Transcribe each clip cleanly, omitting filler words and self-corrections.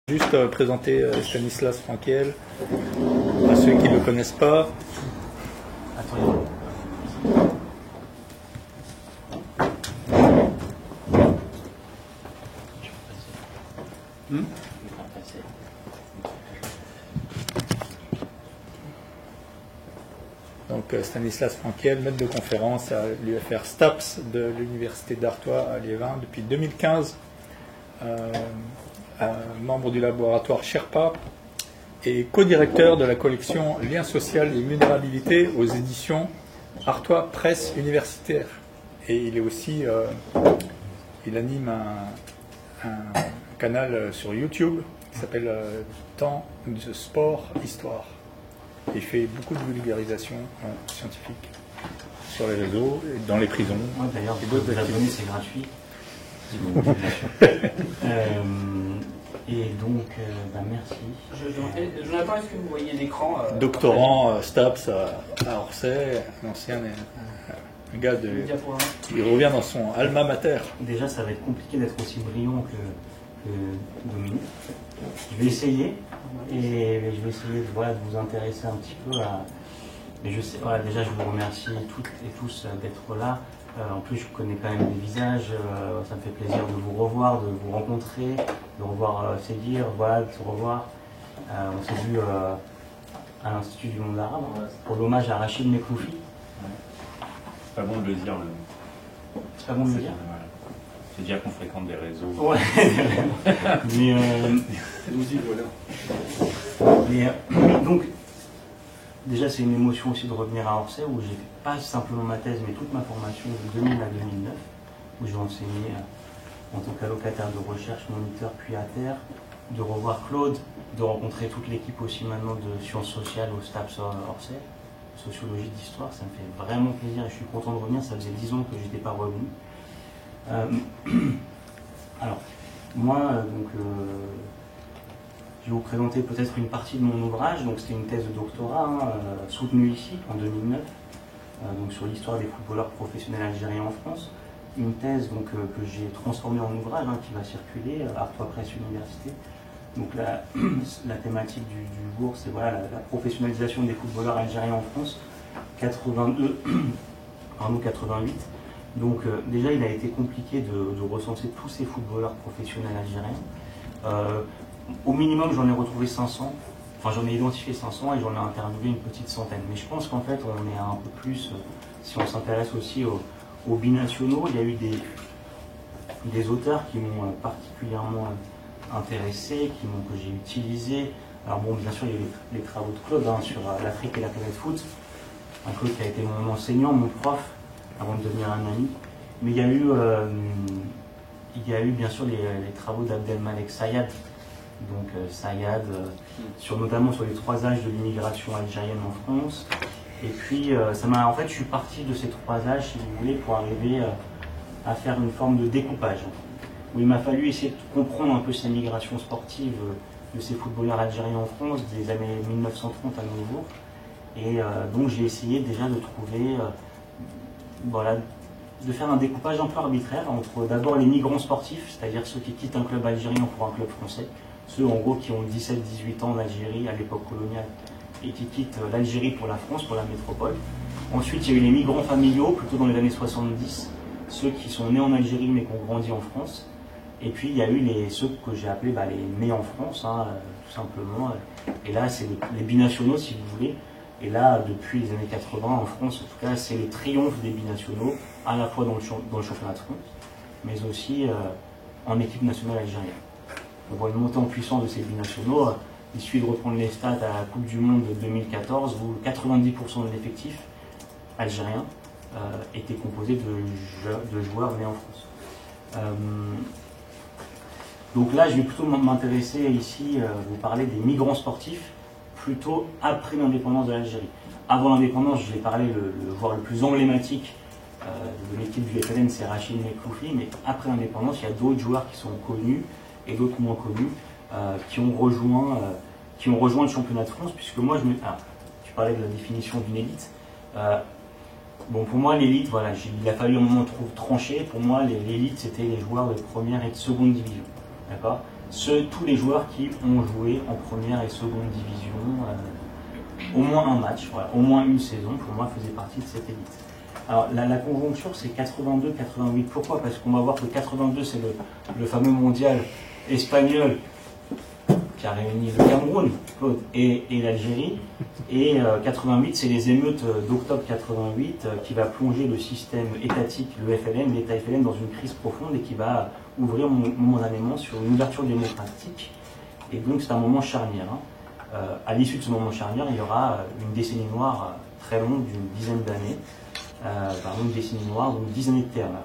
Juste présenter Stanislas Frankiel à ceux qui ne le connaissent pas. Donc Stanislas Frankiel, maître de conférence à l'UFR STAPS de l'Université d'Artois à Liévin depuis 2015. Membre du laboratoire Sherpa et co-directeur de la collection Liens sociaux et vulnérabilité aux éditions Artois Presse Universitaire. Et il est aussi, il anime un canal sur YouTube qui s'appelle Temps de Sport Histoire. Et il fait beaucoup de vulgarisation scientifique sur les réseaux, dans les prisons. Ouais, d'ailleurs, vous vous abonner, c'est gratuit. Et donc, merci. Jonathan, est-ce que vous voyez l'écran Doctorant STAPS à Orsay, un ancien un gars qui revient dans son alma mater. Déjà, ça va être compliqué d'être aussi brillant que Dominique. Je vais essayer, et je vais essayer de vous intéresser un petit peu à. Mais je sais, déjà, je vous remercie toutes et tous d'être là. En plus, je connais quand même des visages, ça me fait plaisir de vous revoir, de vous rencontrer, de revoir Sédir, de se revoir. On s'est vu à l'Institut du monde arabe pour l'hommage à Rachid Mekloufi. C'est pas bon de le dire. C'est pas bon de le dire. C'est dire qu'on fréquente des réseaux. Ouais, mais donc, déjà, c'est une émotion aussi de revenir à Orsay, où j'ai fait pas simplement ma thèse, mais toute ma formation de 2000 à 2009, où j'ai enseigné en tant qu'allocataire de recherche, moniteur, puis à terre, de revoir Claude, de rencontrer toute l'équipe aussi maintenant de sciences sociales au STAPS Orsay, sociologie d'histoire, ça me fait vraiment plaisir et je suis content de revenir, ça faisait 10 ans que je n'étais pas revenu. Alors, moi, je vais vous présenter peut-être une partie de mon ouvrage. Donc, c'était une thèse de doctorat soutenue ici en 2009, donc sur l'histoire des footballeurs professionnels algériens en France. Une thèse donc, que j'ai transformée en ouvrage qui va circuler à Artois Presse Université. Donc, la thématique du cours, c'est la professionnalisation des footballeurs algériens en France, 82, pardon, 88. Donc, déjà, il a été compliqué de recenser tous ces footballeurs professionnels algériens. Au minimum, j'en ai retrouvé 500. Enfin, j'en ai identifié 500 et j'en ai interviewé une petite centaine. Mais je pense qu'en fait, on est un peu plus, si on s'intéresse aussi aux binationaux, il y a eu des auteurs qui m'ont particulièrement intéressé, que j'ai utilisé. Alors bon, bien sûr, il y a eu les travaux de Claude sur l'Afrique et la planète foot. Un Claude qui a été mon enseignant, mon prof, avant de devenir un ami. Mais il y a eu bien sûr les travaux d'Abdelmalek Sayad. Donc Sayad, notamment sur les 3 âges de l'immigration algérienne en France. Et puis, en fait, je suis parti de ces 3 âges, si vous voulez, pour arriver à faire une forme de découpage. Où il m'a fallu essayer de comprendre un peu ces migrations sportives de ces footballeurs algériens en France, des années 1930 à nos jours. Et donc, j'ai essayé déjà de trouver, de faire un découpage un peu arbitraire entre d'abord les migrants sportifs, c'est-à-dire ceux qui quittent un club algérien pour un club français. Ceux en gros qui ont 17-18 ans en Algérie à l'époque coloniale et qui quittent l'Algérie pour la France, pour la métropole. Ensuite, il y a eu les migrants familiaux, plutôt dans les années 70, ceux qui sont nés en Algérie mais qui ont grandi en France. Et puis, il y a eu ceux que j'ai appelés les nés en France, tout simplement. Et là, c'est les binationaux, si vous voulez. Et là, depuis les années 80, en France, en tout cas, c'est le triomphe des binationaux, à la fois dans le championnat de France, mais aussi en équipe nationale algérienne. On voit une montée en puissance de ces binationaux. Il suffit de reprendre les stats à la Coupe du Monde de 2014 où 90% de l'effectif algérien était composé de joueurs nés en France. Donc là, je vais plutôt m'intéresser ici, vous parler des migrants sportifs, plutôt après l'indépendance de l'Algérie. Avant l'indépendance, je vais parler le joueur le plus emblématique de l'équipe du FLN, c'est Rachid Mekloufi, mais après l'indépendance, il y a d'autres joueurs qui sont connus et d'autres moins connus, qui ont rejoint le championnat de France, puisque moi, tu parlais de la définition d'une élite. Pour moi, l'élite, il a fallu un moment trancher. Pour moi, l'élite, c'était les joueurs de première et de seconde division. D'accord. Tous les joueurs qui ont joué en première et seconde division, au moins un match, voilà, au moins une saison, pour moi, faisaient partie de cette élite. Alors, la conjoncture, c'est 82-88. Pourquoi? Parce qu'on va voir que 82, c'est le fameux mondial espagnol qui a réuni le Cameroun, Claude, et l'Algérie. Et 88, c'est les émeutes d'octobre 88 qui va plonger le système étatique, le FLN, l'État FLN, dans une crise profonde et qui va ouvrir momentanément sur une ouverture démocratique. Et donc, c'est un moment charnière. Hein. À l'issue de ce moment charnière, il y aura une décennie noire très longue d'une dizaine d'années. Une décennie noire, donc 10 années de terreur.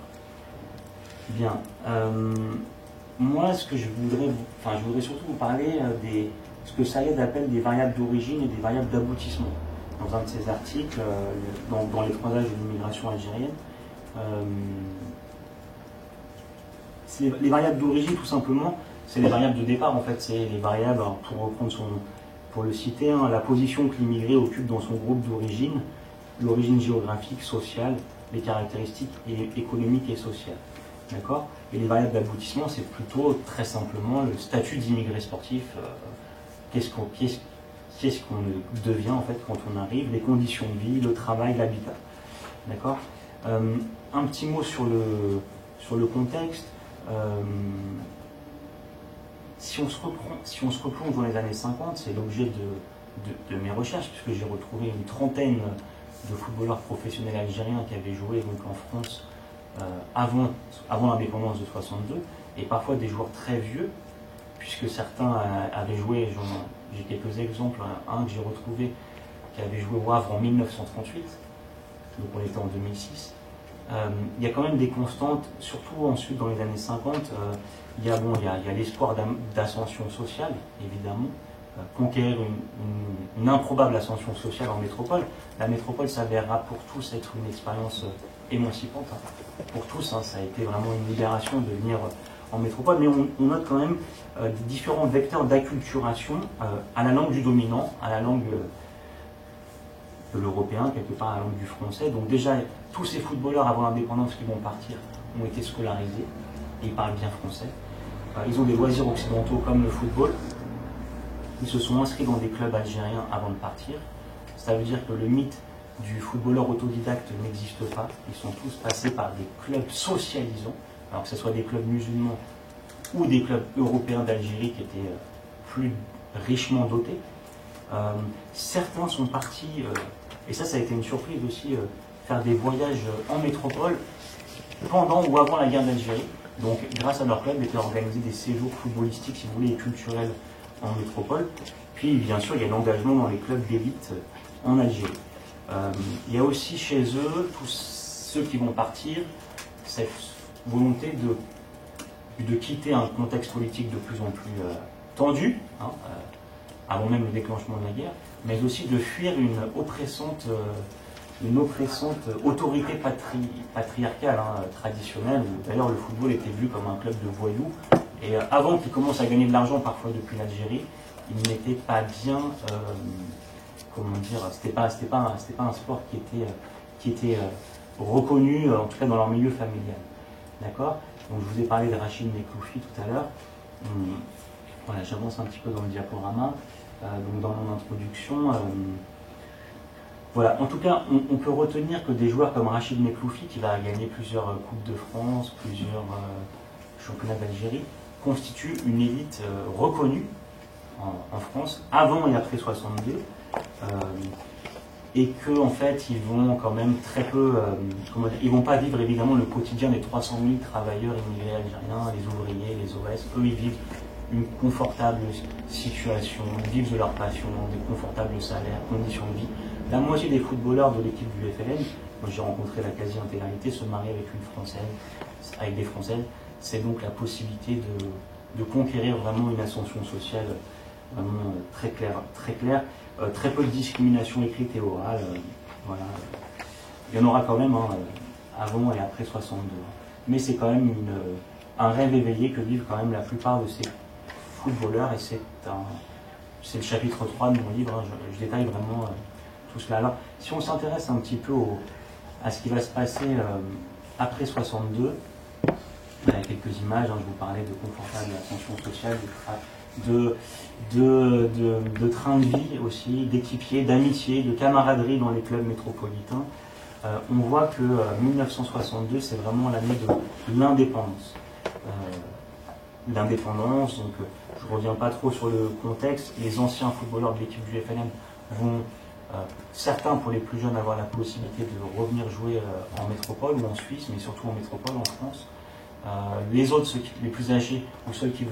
Bien. Moi, ce que je voudrais surtout vous parler de ce que Sayed appelle des variables d'origine et des variables d'aboutissement. Dans un de ses articles, dans les 3 âges de l'immigration algérienne, les variables d'origine, tout simplement, c'est les variables de départ, en fait. C'est les variables, pour le citer, hein, la position que l'immigré occupe dans son groupe d'origine, l'origine géographique, sociale, les caractéristiques économiques et sociales. D'accord? Et les variables d'aboutissement, c'est plutôt très simplement le statut d'immigré sportif. Qu'est-ce qu'on devient en fait quand on arrive, les conditions de vie, le travail, l'habitat. D'accord? Un petit mot sur le contexte. Si on se replonge dans les années 50, c'est l'objet de mes recherches, puisque j'ai retrouvé une trentaine de footballeurs professionnels algériens qui avaient joué donc en France avant l'indépendance de 62, et parfois des joueurs très vieux, puisque certains avaient joué, j'ai quelques exemples, un que j'ai retrouvé qui avait joué au Havre en 1938, donc on était en 2006. Il y a quand même des constantes, surtout ensuite dans les années 50, il y a l'espoir d'ascension sociale, évidemment, conquérir une improbable ascension sociale en métropole. La métropole s'avérera pour tous être une expérience émancipante. Hein. Pour tous, hein, ça a été vraiment une libération de venir en métropole, mais on note quand même des différents vecteurs d'acculturation à la langue du dominant, à la langue de l'européen, quelque part à la langue du français. Donc déjà, tous ces footballeurs avant l'indépendance qui vont partir ont été scolarisés, et ils parlent bien français. Ils ont des loisirs occidentaux comme le football. Ils se sont inscrits dans des clubs algériens avant de partir. Ça veut dire que le mythe du footballeur autodidacte n'existe pas. Ils sont tous passés par des clubs socialisants, alors que ce soit des clubs musulmans ou des clubs européens d'Algérie qui étaient plus richement dotés. Certains sont partis, et ça a été une surprise aussi, faire des voyages en métropole pendant ou avant la guerre d'Algérie. Donc grâce à leur club, étaient organisés des séjours footballistiques, si vous voulez, et culturels en métropole. Puis bien sûr, il y a l'engagement dans les clubs d'élite en Algérie. Il y a aussi chez eux, tous ceux qui vont partir, cette volonté de quitter un contexte politique de plus en plus tendu, hein, avant même le déclenchement de la guerre, mais aussi de fuir une oppressante autorité patriarcale, hein, traditionnelle, où d'ailleurs le football était vu comme un club de voyous. Et avant qu'ils commencent à gagner de l'argent, parfois depuis l'Algérie, ils n'étaient pas bien, comment dire, c'était pas un sport qui était reconnu, en tout cas dans leur milieu familial. D'accord? Donc je vous ai parlé de Rachid Nekloufi tout à l'heure. Voilà, j'avance un petit peu dans le diaporama. Donc dans mon introduction, voilà. En tout cas, on peut retenir que des joueurs comme Rachid Nekloufi, qui va gagner plusieurs Coupes de France, plusieurs championnats d'Algérie, constituent une élite reconnue en France, avant et après 62, et que en fait, ils vont quand même très peu, ils vont pas vivre évidemment le quotidien des 300 000 travailleurs immigrés algériens, les ouvriers, les OS. Eux, ils vivent une confortable situation, ils vivent de leur passion, des confortables salaires, conditions de vie. La moitié des footballeurs de l'équipe du FLN, moi j'ai rencontré la quasi-intégralité, se marient avec des Françaises. C'est donc la possibilité de conquérir vraiment une ascension sociale vraiment très claire. Très peu de discrimination écrite et orale. Voilà. Il y en aura quand même avant et après 62. Mais c'est quand même un rêve éveillé que vivent quand même la plupart de ces footballeurs, et c'est le chapitre 3 de mon livre. Hein. Je détaille vraiment tout cela. Alors, si on s'intéresse un petit peu à ce qui va se passer après 62, Il y a quelques images, je vous parlais de confortable ascension sociale, de train de vie aussi, d'équipiers, d'amitié, de camaraderie dans les clubs métropolitains. On voit que 1962, c'est vraiment l'année de l'indépendance. L'indépendance, donc je ne reviens pas trop sur le contexte, les anciens footballeurs de l'équipe du FLM vont, certains pour les plus jeunes, avoir la possibilité de revenir jouer en métropole ou en Suisse, mais surtout en métropole, en France. Les autres, les plus âgés ou ceux qui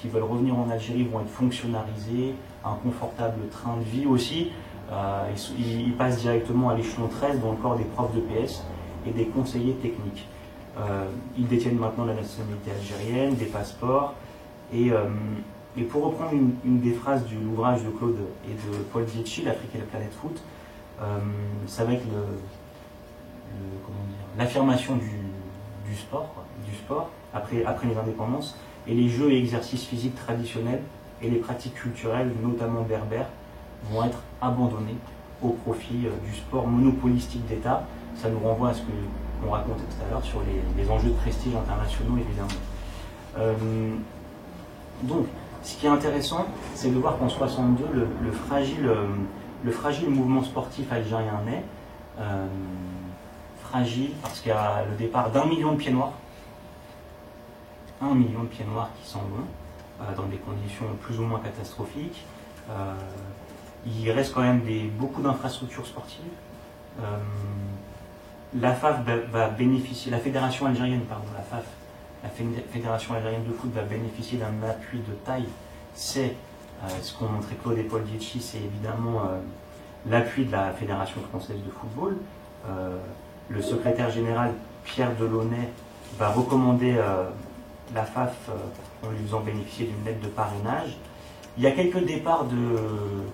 veulent revenir en Algérie vont être fonctionnalisés, un confortable train de vie aussi. Ils passent directement à l'échelon 13 dans le corps des profs de PS et des conseillers techniques. Ils détiennent maintenant la nationalité algérienne, des passeports. Et pour reprendre une des phrases de l'ouvrage de Claude et de Paul Dietschi, l'Afrique et la planète foot, ça va être l'affirmation du sport après les indépendances, et les jeux et exercices physiques traditionnels et les pratiques culturelles, notamment berbères, vont être abandonnés au profit du sport monopolistique d'État. Ça nous renvoie à ce qu'on racontait tout à l'heure sur les enjeux de prestige internationaux, évidemment. Donc, ce qui est intéressant, c'est de voir qu'en 62, le fragile mouvement sportif algérien naît. Fragile parce qu'il y a le départ d'1 million de pieds noirs. 1 million de pieds noirs qui s'en vont dans des conditions plus ou moins catastrophiques. Il reste quand même beaucoup d'infrastructures sportives. La FAF va bénéficier, la Fédération algérienne, la Fédération algérienne de foot va bénéficier d'un appui de taille. C'est ce qu'ont montré Claude et Paul Dietschi, c'est évidemment l'appui de la Fédération française de football. Le secrétaire général Pierre Delaunay va recommander la FAF en lui faisant bénéficier d'une lettre de parrainage. Il y a quelques départs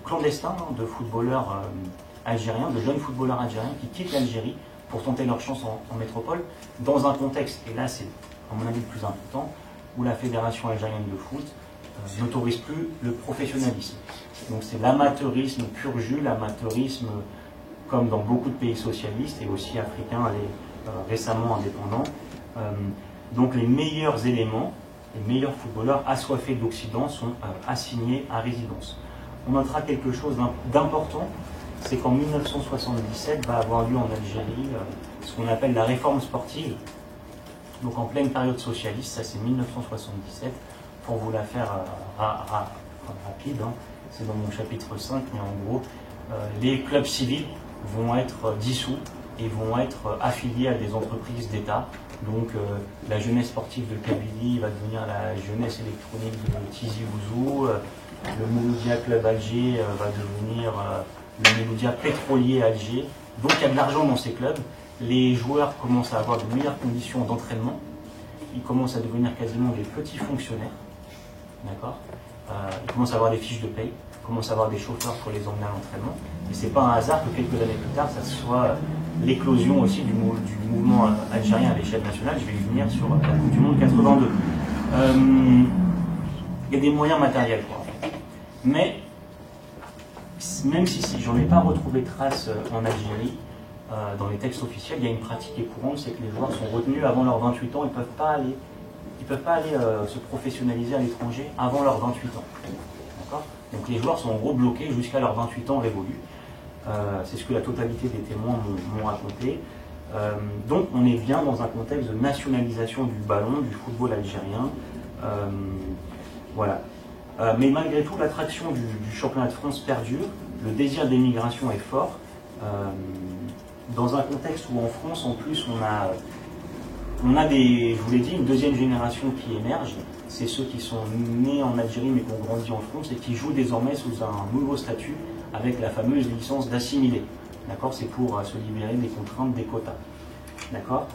clandestins de footballeurs algériens, de jeunes footballeurs algériens qui quittent l'Algérie pour tenter leur chance en métropole, dans un contexte, et là c'est à mon avis le plus important, où la Fédération algérienne de foot n'autorise plus le professionnalisme. Donc c'est l'amateurisme pur jus, l'amateurisme comme dans beaucoup de pays socialistes et aussi africains récemment indépendants. Donc les meilleurs éléments, les meilleurs footballeurs assoiffés d'Occident sont assignés à résidence. On notera quelque chose d'important, c'est qu'en 1977 va avoir lieu en Algérie ce qu'on appelle la réforme sportive. Donc en pleine période socialiste, ça c'est 1977. Pour vous la faire rapide, c'est dans mon chapitre 5, mais en gros, les clubs civils vont être dissous et vont être affiliés à des entreprises d'État. Donc la jeunesse sportive de Kabylie va devenir la jeunesse électronique de Tizi Ouzou, le Mouloudia Club Alger va devenir le Mouloudia Pétrolier Alger. Donc il y a de l'argent dans ces clubs, les joueurs commencent à avoir de meilleures conditions d'entraînement, ils commencent à devenir quasiment des petits fonctionnaires, d'accord. Ils commencent à avoir des fiches de paye, ils commencent à avoir des chauffeurs pour les emmener à l'entraînement, et c'est pas un hasard que quelques années plus tard, ça soit l'éclosion aussi du mouvement algérien à l'échelle nationale. Je vais y venir sur la Coupe du Monde 82. Il y a des moyens matériels pour en fait. Mais même si j'en ai pas retrouvé trace en Algérie, dans les textes officiels, il y a une pratique qui est courante, c'est que les joueurs sont retenus avant leurs 28 ans, ils peuvent pas aller se professionnaliser à l'étranger avant leurs 28 ans. D'accord ? Donc les joueurs sont en gros bloqués jusqu'à leurs 28 ans révolus. C'est ce que la totalité des témoins m'ont raconté. Donc on est bien dans un contexte de nationalisation du ballon, du football algérien. Voilà. Mais malgré tout, l'attraction du championnat de France perdure, le désir d'émigration est fort. Dans un contexte où en France, en plus, on a je vous l'ai dit, une deuxième génération qui émerge. C'est ceux qui sont nés en Algérie mais qui ont grandi en France et qui jouent désormais sous un nouveau statut avec la fameuse licence d'assimilé. D'accord ? C'est pour se libérer des contraintes des quotas. D'accord ?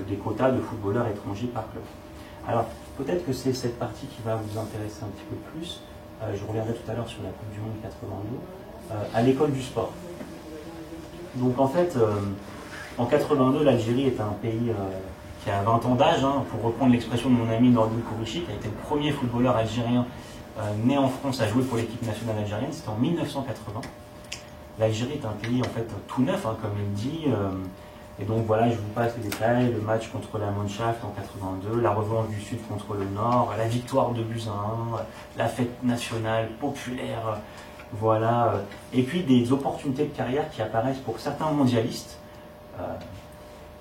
Des quotas de footballeurs étrangers par club. Alors, peut-être que c'est cette partie qui va vous intéresser un petit peu plus. Je reviendrai tout à l'heure sur la Coupe du Monde 82. À l'école du sport. Donc en fait, en 82, l'Algérie est un pays qui a 20 ans d'âge, pour reprendre l'expression de mon ami Nordine Kourichi, qui a été le premier footballeur algérien né en France à jouer pour l'équipe nationale algérienne, c'était en 1980. L'Algérie est un pays en fait tout neuf, comme il dit. Et donc voilà, je vous passe les détails, le match contre la Mannschaft en 82, la revanche du Sud contre le Nord, la victoire de buts à 1, la fête nationale, populaire, voilà. Et puis des opportunités de carrière qui apparaissent pour certains mondialistes.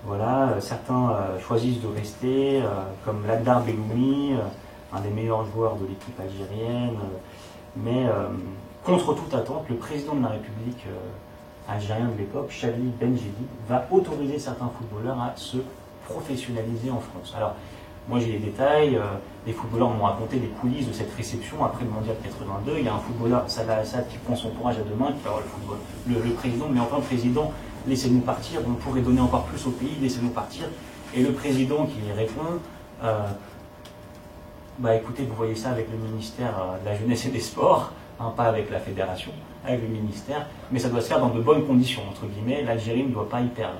Voilà, certains choisissent de rester, comme Lakhdar Belloumi, un des meilleurs joueurs de l'équipe algérienne. Mais contre toute attente, le président de la République algérien de l'époque, Chadli Benjedid, va autoriser certains footballeurs à se professionnaliser en France. Alors, moi j'ai les détails, les footballeurs m'ont raconté les coulisses de cette réception après le Mondial 82. Il y a un footballeur, Salah Assad, qui prend son courage à deux mains, qui va voir le président, mais enfin, président, laissez-nous partir, on pourrait donner encore plus au pays, laissez-nous partir. Et le président qui répond, bah écoutez, vous voyez ça avec le ministère de la Jeunesse et des Sports, hein, pas avec la fédération, avec le ministère, mais ça doit se faire dans de bonnes conditions, entre guillemets, l'Algérie ne doit pas y perdre.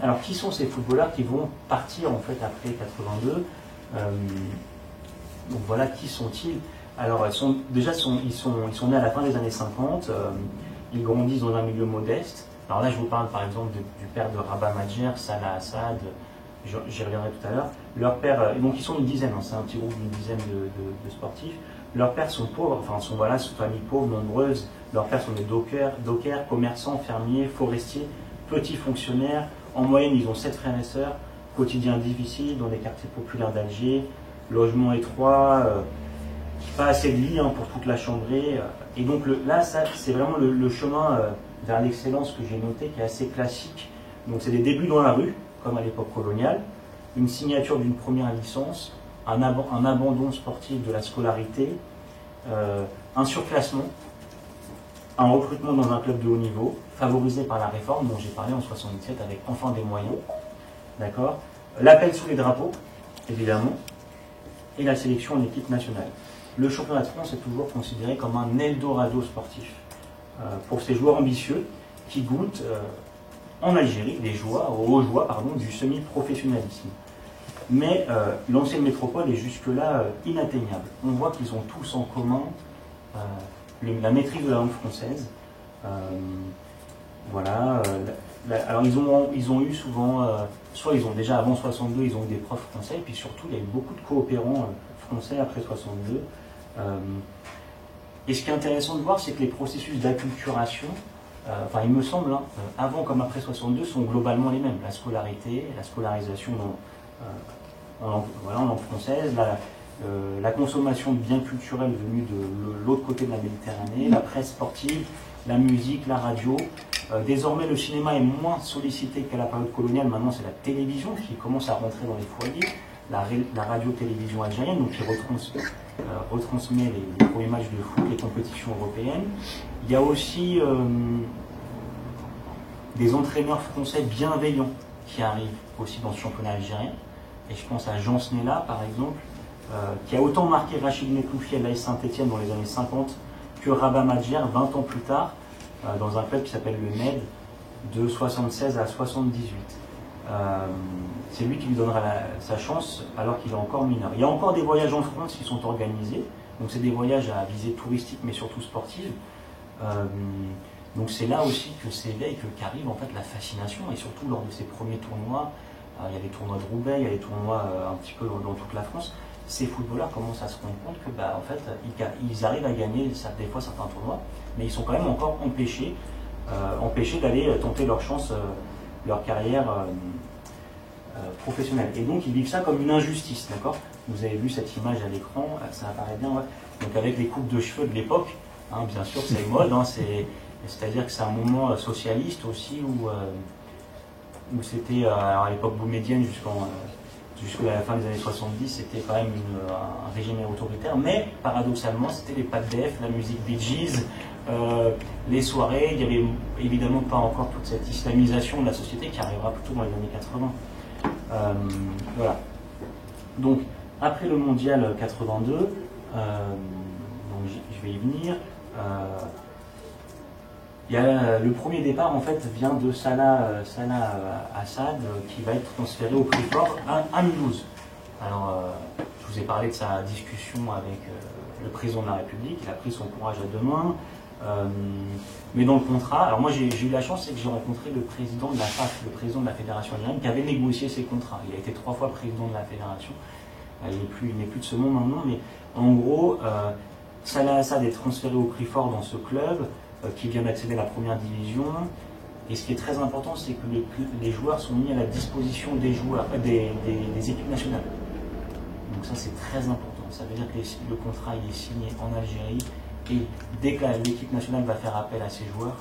Alors qui sont ces footballeurs qui vont partir en fait après 82 donc voilà, qui sont-ils? Alors ils sont nés à la fin des années 50, ils grandissent dans un milieu modeste. Alors là je vous parle par exemple du père de Rabah Madjer, Salah Assad, j'y reviendrai tout à l'heure. Leur père, donc ils sont une dizaine, hein, c'est un petit groupe d'une dizaine de sportifs. Leurs pères sont pauvres, enfin sont voilà, sont familles pauvres, nombreuses. Leurs pères sont des dockers, commerçants, fermiers, forestiers, petits fonctionnaires. En moyenne, ils ont 7 frères et sœurs. Quotidien difficile dans les quartiers populaires d'Alger. Logement étroit, pas assez de lits hein, pour toute la chambrée. Et donc là, ça, c'est vraiment le chemin vers l'excellence que j'ai noté, qui est assez classique. Donc c'est des débuts dans la rue, comme à l'époque coloniale, une signature d'une première licence, un abandon sportif de la scolarité, un surclassement, un recrutement dans un club de haut niveau, favorisé par la réforme dont j'ai parlé en 77 avec enfin des moyens, d'accord, l'appel sous les drapeaux, évidemment, et la sélection en équipe nationale. Le championnat de France est toujours considéré comme un Eldorado sportif pour ces joueurs ambitieux qui goûtent en Algérie aux joies du semi-professionnalisme. Mais l'ancienne métropole est jusque-là inatteignable. On voit qu'ils ont tous en commun la maîtrise de la langue française. Voilà. Alors ils ont eu souvent, soit ils ont déjà avant 62, ils ont eu des profs français, et puis surtout il y a eu beaucoup de coopérants français après 62. Et ce qui est intéressant de voir, c'est que les processus d'acculturation, enfin il me semble, hein, avant comme après 62, sont globalement les mêmes. La scolarité, la scolarisation en langue française, la consommation de biens culturels venus de l'autre côté de la Méditerranée, la presse sportive, la musique, la radio. Désormais, le cinéma est moins sollicité qu'à la période coloniale. Maintenant, c'est la télévision qui commence à rentrer dans les foyers. La radio-télévision algérienne, donc qui retransmet les premiers matchs de foot, les compétitions européennes. Il y a aussi des entraîneurs français bienveillants qui arrivent aussi dans ce championnat algérien. Et je pense à Jean Snella, par exemple, qui a autant marqué Rachid Nekloufi à l'AS Saint-Etienne dans les années 50 que Rabah Madjer 20 ans plus tard, dans un club qui s'appelle le NED, de 76 à 78. C'est lui qui lui donnera sa chance alors qu'il est encore mineur. Il y a encore des voyages en France qui sont organisés, donc c'est des voyages à visée touristique mais surtout sportive. Donc c'est là aussi que s'éveille, qu'arrive en fait la fascination, et surtout lors de ces premiers tournois. Il y a des tournois de Roubaix, il y a des tournois un petit peu dans toute la France. Ces footballeurs commencent à se rendre compte que en fait, ils arrivent à gagner des fois certains tournois, mais ils sont quand même encore empêchés d'aller tenter leur chance, leur carrière professionnelle. Et donc ils vivent ça comme une injustice, d'accord? Vous avez vu cette image à l'écran, ça apparaît bien, ouais. Donc avec les coupes de cheveux de l'époque, hein, bien sûr c'est mode, hein, c'est-à-dire que c'est un moment socialiste aussi où c'était, à l'époque boumédienne jusqu'à la fin des années 70, c'était quand même un régime autoritaire, mais paradoxalement, c'était les PADF, la musique Bee Gees, les soirées. Il n'y avait évidemment pas encore toute cette islamisation de la société qui arrivera plutôt dans les années 80. Voilà. Donc, après le mondial 82, donc je vais y venir. Le premier départ en fait vient de Salah Assad qui va être transféré au prix fort à Mulhouse. Alors je vous ai parlé de sa discussion avec le président de la République. Il a pris son courage à deux mains. Mais dans le contrat, alors moi j'ai eu la chance, c'est que j'ai rencontré le président de la FAF, le président de la Fédération algérienne, qui avait négocié ces contrats. Il a été 3 fois président de la Fédération. Il n'est plus de ce monde maintenant, mais en gros, Salah Assad est transféré au prix fort dans ce club, qui vient d'accéder à la première division. Et ce qui est très important, c'est que les joueurs sont mis à la disposition des joueurs, des équipes nationales. Donc ça, c'est très important. Ça veut dire que le contrat il est signé en Algérie, et dès que l'équipe nationale va faire appel à ses joueurs,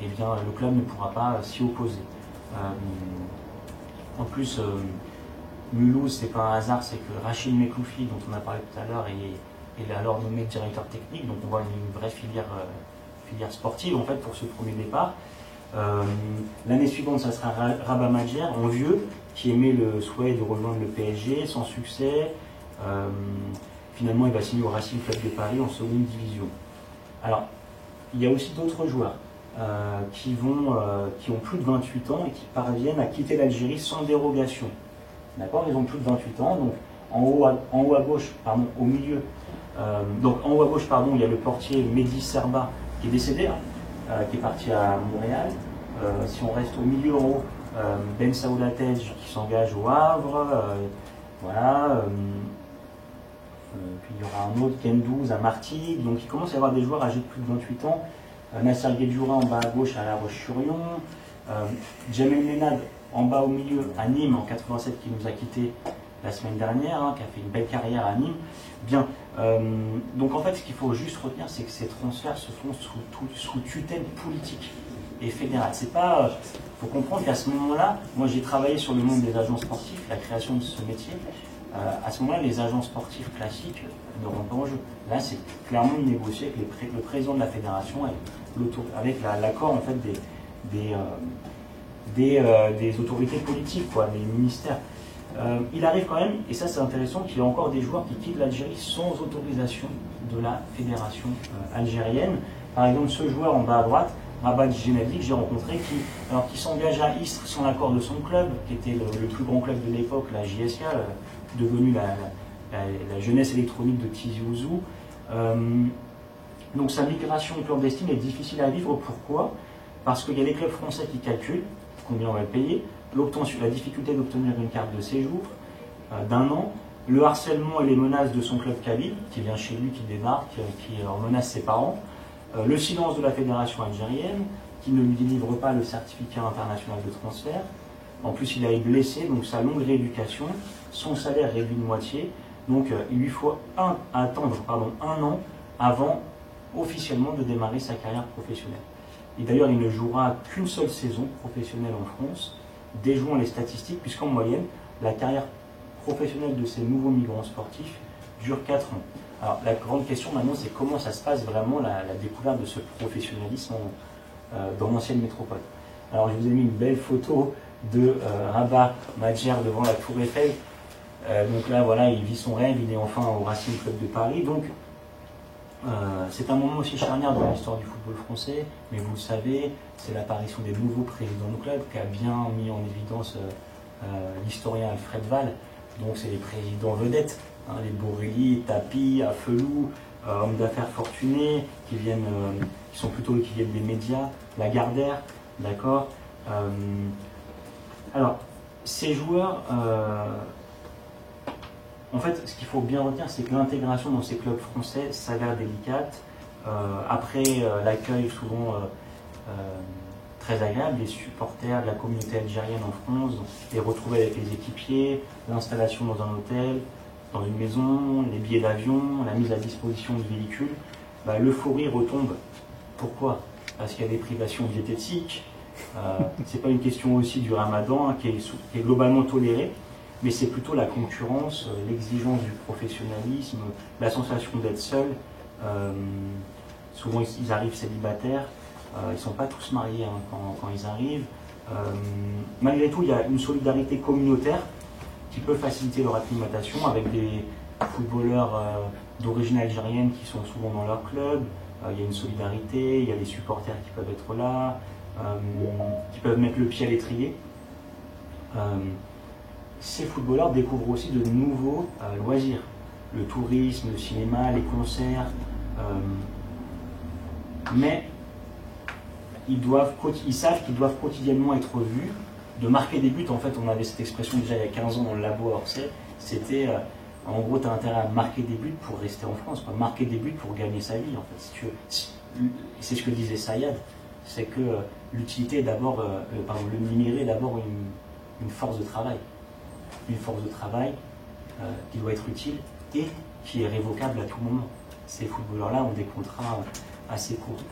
eh bien, le club ne pourra pas s'y opposer. En plus, Mulhouse, c'est pas un hasard, c'est que Rachid Mekloufi, dont on a parlé tout à l'heure, est alors nommé directeur technique, donc on voit une vraie filière sportive en fait pour ce premier départ. L'année suivante, ça sera Rabat Madjer, en vieux, qui émet le souhait de rejoindre le PSG, sans succès. Finalement, il va signer au Racing Club de Paris en seconde division. Alors, il y a aussi d'autres joueurs qui ont plus de 28 ans et qui parviennent à quitter l'Algérie sans dérogation. D'accord, ils ont plus de 28 ans, donc en haut à gauche, pardon, au milieu, donc en haut à gauche, pardon, il y a le portier Mehdi Serba qui est décédé, qui est parti à Montréal. Si on reste au milieu en haut, Ben Saoulatej qui s'engage au Havre, voilà. Puis il y aura un autre, Gendouzi à Martigues, donc il commence à y avoir des joueurs âgés de plus de 28 ans. Nasser Guedjoura en bas à gauche à La Roche-sur-Yon. Jamel Lenad en bas au milieu à Nîmes en 87 qui nous a quittés la semaine dernière, qui a fait une belle carrière à Nîmes. Bien, donc en fait ce qu'il faut juste retenir, c'est que ces transferts se font sous tutelle politique et fédérale. C'est pas, faut comprendre qu'à ce moment-là, moi j'ai travaillé sur le monde des agents sportifs, la création de ce métier. À ce moment-là, les agents sportifs classiques ne rentrent pas en jeu. Là, c'est clairement négocié avec le président de la fédération, avec l'accord en fait des autorités politiques, quoi, des ministères. Il arrive quand même, et ça c'est intéressant, qu'il y ait encore des joueurs qui quittent l'Algérie sans autorisation de la fédération algérienne. Par exemple, ce joueur en bas à droite, Rabat Djenadi, que j'ai rencontré, qui s'engage à Istres sans l'accord de son club, qui était le plus grand club de l'époque, la JSK, devenue la jeunesse électronique de Tizi Ouzou. Donc sa migration clandestine est difficile à vivre. Pourquoi? Parce qu'il y a les clubs français qui calculent combien on va le payer, la difficulté d'obtenir une carte de séjour d'1 an, le harcèlement et les menaces de son club kabyle, qui vient chez lui, qui débarque, qui menace ses parents, le silence de la fédération algérienne, qui ne lui délivre pas le certificat international de transfert. En plus, il a été blessé, donc sa longue rééducation, son salaire réduit de moitié, donc il lui faut attendre 1 an avant officiellement de démarrer sa carrière professionnelle. Et d'ailleurs, il ne jouera qu'une seule saison professionnelle en France, déjouant les statistiques, puisqu'en moyenne, la carrière professionnelle de ces nouveaux migrants sportifs dure 4 ans. Alors, la grande question maintenant, c'est comment ça se passe vraiment la découverte de ce professionnalisme dans l'ancienne métropole. Alors, je vous ai mis une belle photo de Rabat Madjer devant la Tour Eiffel. Donc là, voilà, il vit son rêve, il est enfin au Racing Club de Paris. Donc, c'est un moment aussi charnière dans l'histoire du football français, mais vous le savez, c'est l'apparition des nouveaux présidents du club qui a bien mis en évidence l'historien Alfred Wahl. Donc c'est les présidents vedettes, les Borrelli, Tapie, Afelou, hommes d'affaires fortunés, qui sont plutôt qui viennent des médias, Lagardère, d'accord. Alors, ces joueurs, en fait, ce qu'il faut bien retenir, c'est que l'intégration dans ces clubs français s'avère délicate. Après l'accueil souvent très agréable des supporters de la communauté algérienne en France, les retrouver avec les équipiers, l'installation dans un hôtel, dans une maison, les billets d'avion, la mise à disposition de véhicules, l'euphorie retombe. Pourquoi? Parce qu'il y a des privations diététiques. C'est pas une question aussi du ramadan qui est globalement tolérée, mais c'est plutôt la concurrence, l'exigence du professionnalisme, la sensation d'être seul. Souvent ils arrivent célibataires, ils ne sont pas tous mariés quand ils arrivent. Malgré tout, il y a une solidarité communautaire qui peut faciliter leur acclimatation avec des footballeurs d'origine algérienne qui sont souvent dans leur club. Il y a une solidarité, il y a des supporters qui peuvent être là, qui peuvent mettre le pied à l'étrier. Ces footballeurs découvrent aussi de nouveaux loisirs. Le tourisme, le cinéma, les concerts. mais ils savent qu'ils doivent quotidiennement être vus, de marquer des buts. En fait, on avait cette expression déjà il y a 15 ans dans le labo à Orsay, c'était en gros, tu as intérêt à marquer des buts pour rester en France, pas marquer des buts pour gagner sa vie. En fait, c'est ce que disait Sayad, c'est que l'utilité est d'abord, le numéré est d'abord une force de travail. Une force de travail qui doit être utile et qui est révocable à tout moment. Ces footballeurs-là ont des contrats assez courts.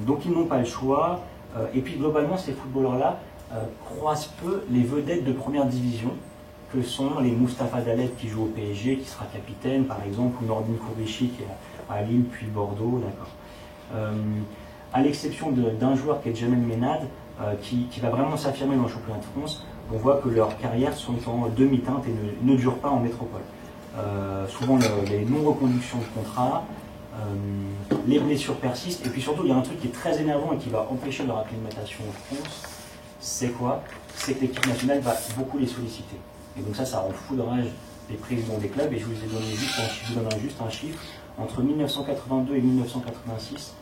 Donc ils n'ont pas le choix. Et puis globalement, ces footballeurs-là croisent peu les vedettes de première division, que sont les Moustapha Dallet qui joue au PSG, qui sera capitaine par exemple, ou Nordin Kourichi qui est à Lille puis Bordeaux, d'accord. À l'exception d'un joueur qui est Jamel Ménade, qui va vraiment s'affirmer dans le championnat de France, on voit que leurs carrières sont en demi-teinte et ne durent pas en métropole. Souvent les non-reconductions de contrat, les blessures persistent, et puis surtout il y a un truc qui est très énervant et qui va empêcher leur acclimatation en France, c'est quoi? C'est que l'équipe nationale va beaucoup les solliciter. Et donc ça rend fou de rage les présidents des clubs, et je vous donnerai juste un chiffre. Entre 1982 et 1986,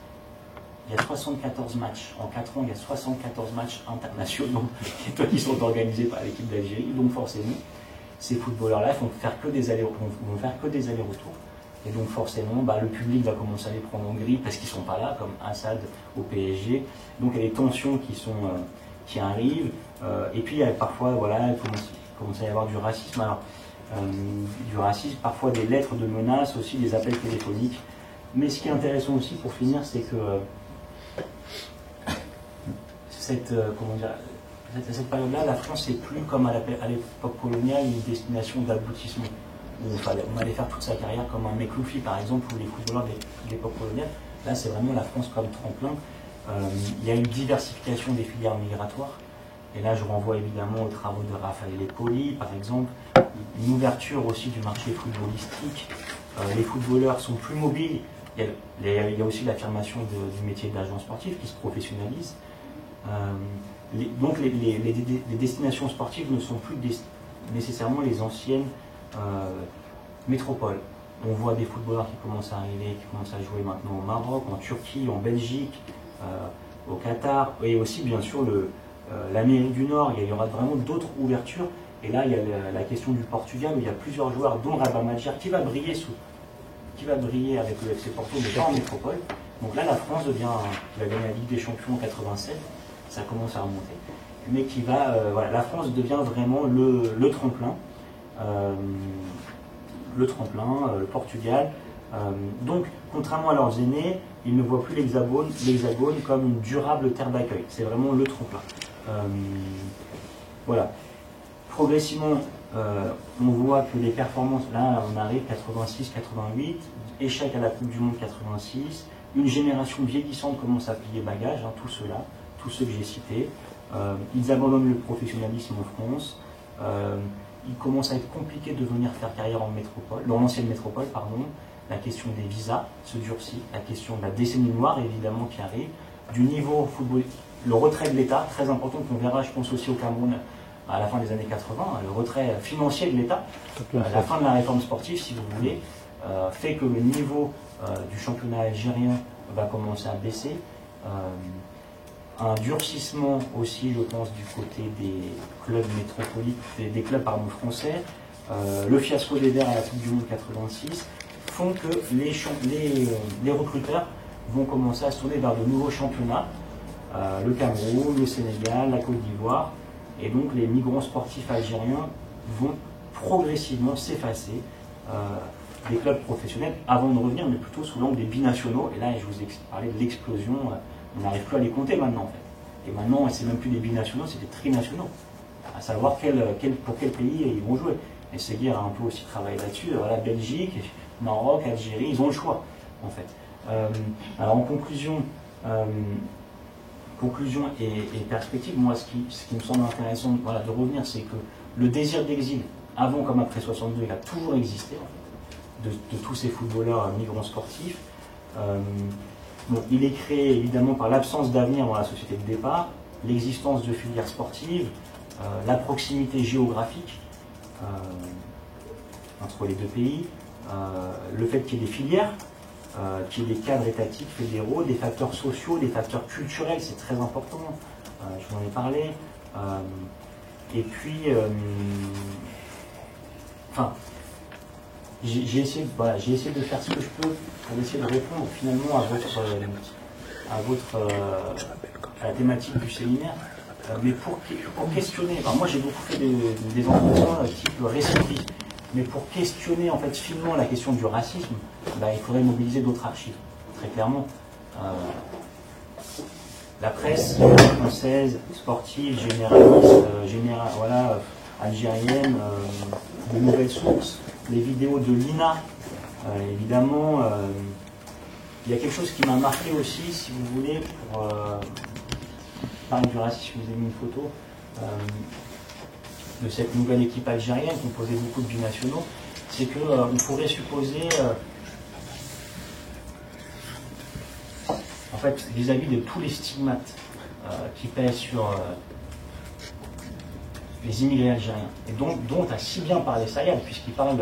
il y a 74 matchs. En 4 ans, il y a 74 matchs internationaux qui sont organisés par l'équipe d'Algérie. Donc forcément, ces footballeurs-là vont faire que des allers-retours. Et donc forcément, le public va commencer à les prendre en grille parce qu'ils ne sont pas là, comme Assad au PSG. Donc il y a des tensions qui arrivent. Et puis il y a parfois, il commence à y avoir du racisme. Alors, du racisme, parfois des lettres de menaces, aussi des appels téléphoniques. Mais ce qui est intéressant aussi, pour finir, c'est que cette période-là, la France n'est plus comme à l'époque coloniale une destination d'aboutissement. On allait faire toute sa carrière comme un Mekloufi, par exemple, ou les footballeurs de l'époque coloniale. Là, c'est vraiment la France comme tremplin. Il y a une diversification des filières migratoires. Et là, je renvoie évidemment aux travaux de Raphaël Epoli, par exemple. Une ouverture aussi du marché footballistique. Les footballeurs sont plus mobiles. Il y a aussi l'affirmation du métier d'agent sportif qui se professionnalise. Donc les destinations sportives ne sont plus nécessairement les anciennes métropoles. On voit des footballeurs qui commencent à arriver, qui commencent à jouer maintenant au Maroc, en Turquie, en Belgique, au Qatar, et aussi bien sûr l'Amérique du Nord. Il y aura vraiment d'autres ouvertures. Et là, il y a la question du Portugal, où il y a plusieurs joueurs, dont Rabat Madjer, qui va briller avec le FC Porto, mais pas en métropole. Donc là, la France qui va gagner la Ligue des Champions en 87, ça commence à remonter. Mais la France devient vraiment le tremplin. Le Portugal. Donc, contrairement à leurs aînés, ils ne voient plus l'Hexagone comme une durable terre d'accueil. C'est vraiment le tremplin. Voilà. Progressivement, on voit que les performances, là on arrive 86-88, échec à la Coupe du Monde 86, une génération vieillissante commence à plier bagage, tous ceux que j'ai cités. Ils abandonnent le professionnalisme en France. Il commence à être compliqué de venir faire carrière en métropole, dans l'ancienne métropole, pardon. La question des visas se durcit, la question de la décennie noire évidemment qui arrive, du niveau football, le retrait de l'État, très important qu'on verra je pense aussi au Cameroun à la fin des années 80, le retrait financier de l'État, la fin de la réforme sportive si vous voulez, fait que le niveau du championnat algérien va commencer à baisser. Un durcissement aussi, je pense, du côté des clubs métropolitains, des clubs français. Le fiasco des Verts à la Coupe du Monde 86 font que les recruteurs vont commencer à se tourner vers de nouveaux championnats, le Cameroun, le Sénégal, la Côte d'Ivoire, et donc les migrants sportifs algériens vont progressivement s'effacer des clubs professionnels avant de revenir, mais plutôt sous l'angle des binationaux. Et là, je vous ai parlé de l'explosion. On n'arrive plus à les compter maintenant, en fait. Et maintenant, c'est même plus des binationaux, c'est des trinationaux. À savoir pour quel pays ils vont jouer. Et Seguir a un peu aussi travaillé là-dessus. Voilà, Belgique, Maroc, Algérie, ils ont le choix, en fait. Alors, en conclusion et perspective, moi, ce qui me semble intéressant de revenir, c'est que le désir d'exil, avant comme après 62, il a toujours existé, en fait, de tous ces footballeurs migrants sportifs. Bon, il est créé évidemment par l'absence d'avenir dans la société de départ, l'existence de filières sportives, la proximité géographique entre les deux pays, le fait qu'il y ait des filières qu'il y ait des cadres étatiques fédéraux, des facteurs sociaux, des facteurs culturels, c'est très important, je vous en ai parlé. Et puis, enfin, j'ai essayé de faire ce que je peux pour essayer de répondre finalement à la thématique du séminaire, mais pour questionner. Enfin, moi, j'ai beaucoup fait des entretiens type récit, mais pour questionner en fait finement la question du racisme, il faudrait mobiliser d'autres archives, très clairement. La presse française, sportive, généraliste, algérienne, de nouvelles sources, les vidéos de l'INA, évidemment. Il y a quelque chose qui m'a marqué aussi, si vous voulez, pour parler du racisme, je vous ai mis une photo de cette nouvelle équipe algérienne composée beaucoup de binationaux, c'est qu'on pourrait supposer, en fait, vis-à-vis de tous les stigmates qui pèsent sur les immigrés algériens, et dont a si bien parlé Sayad, puisqu'il parle,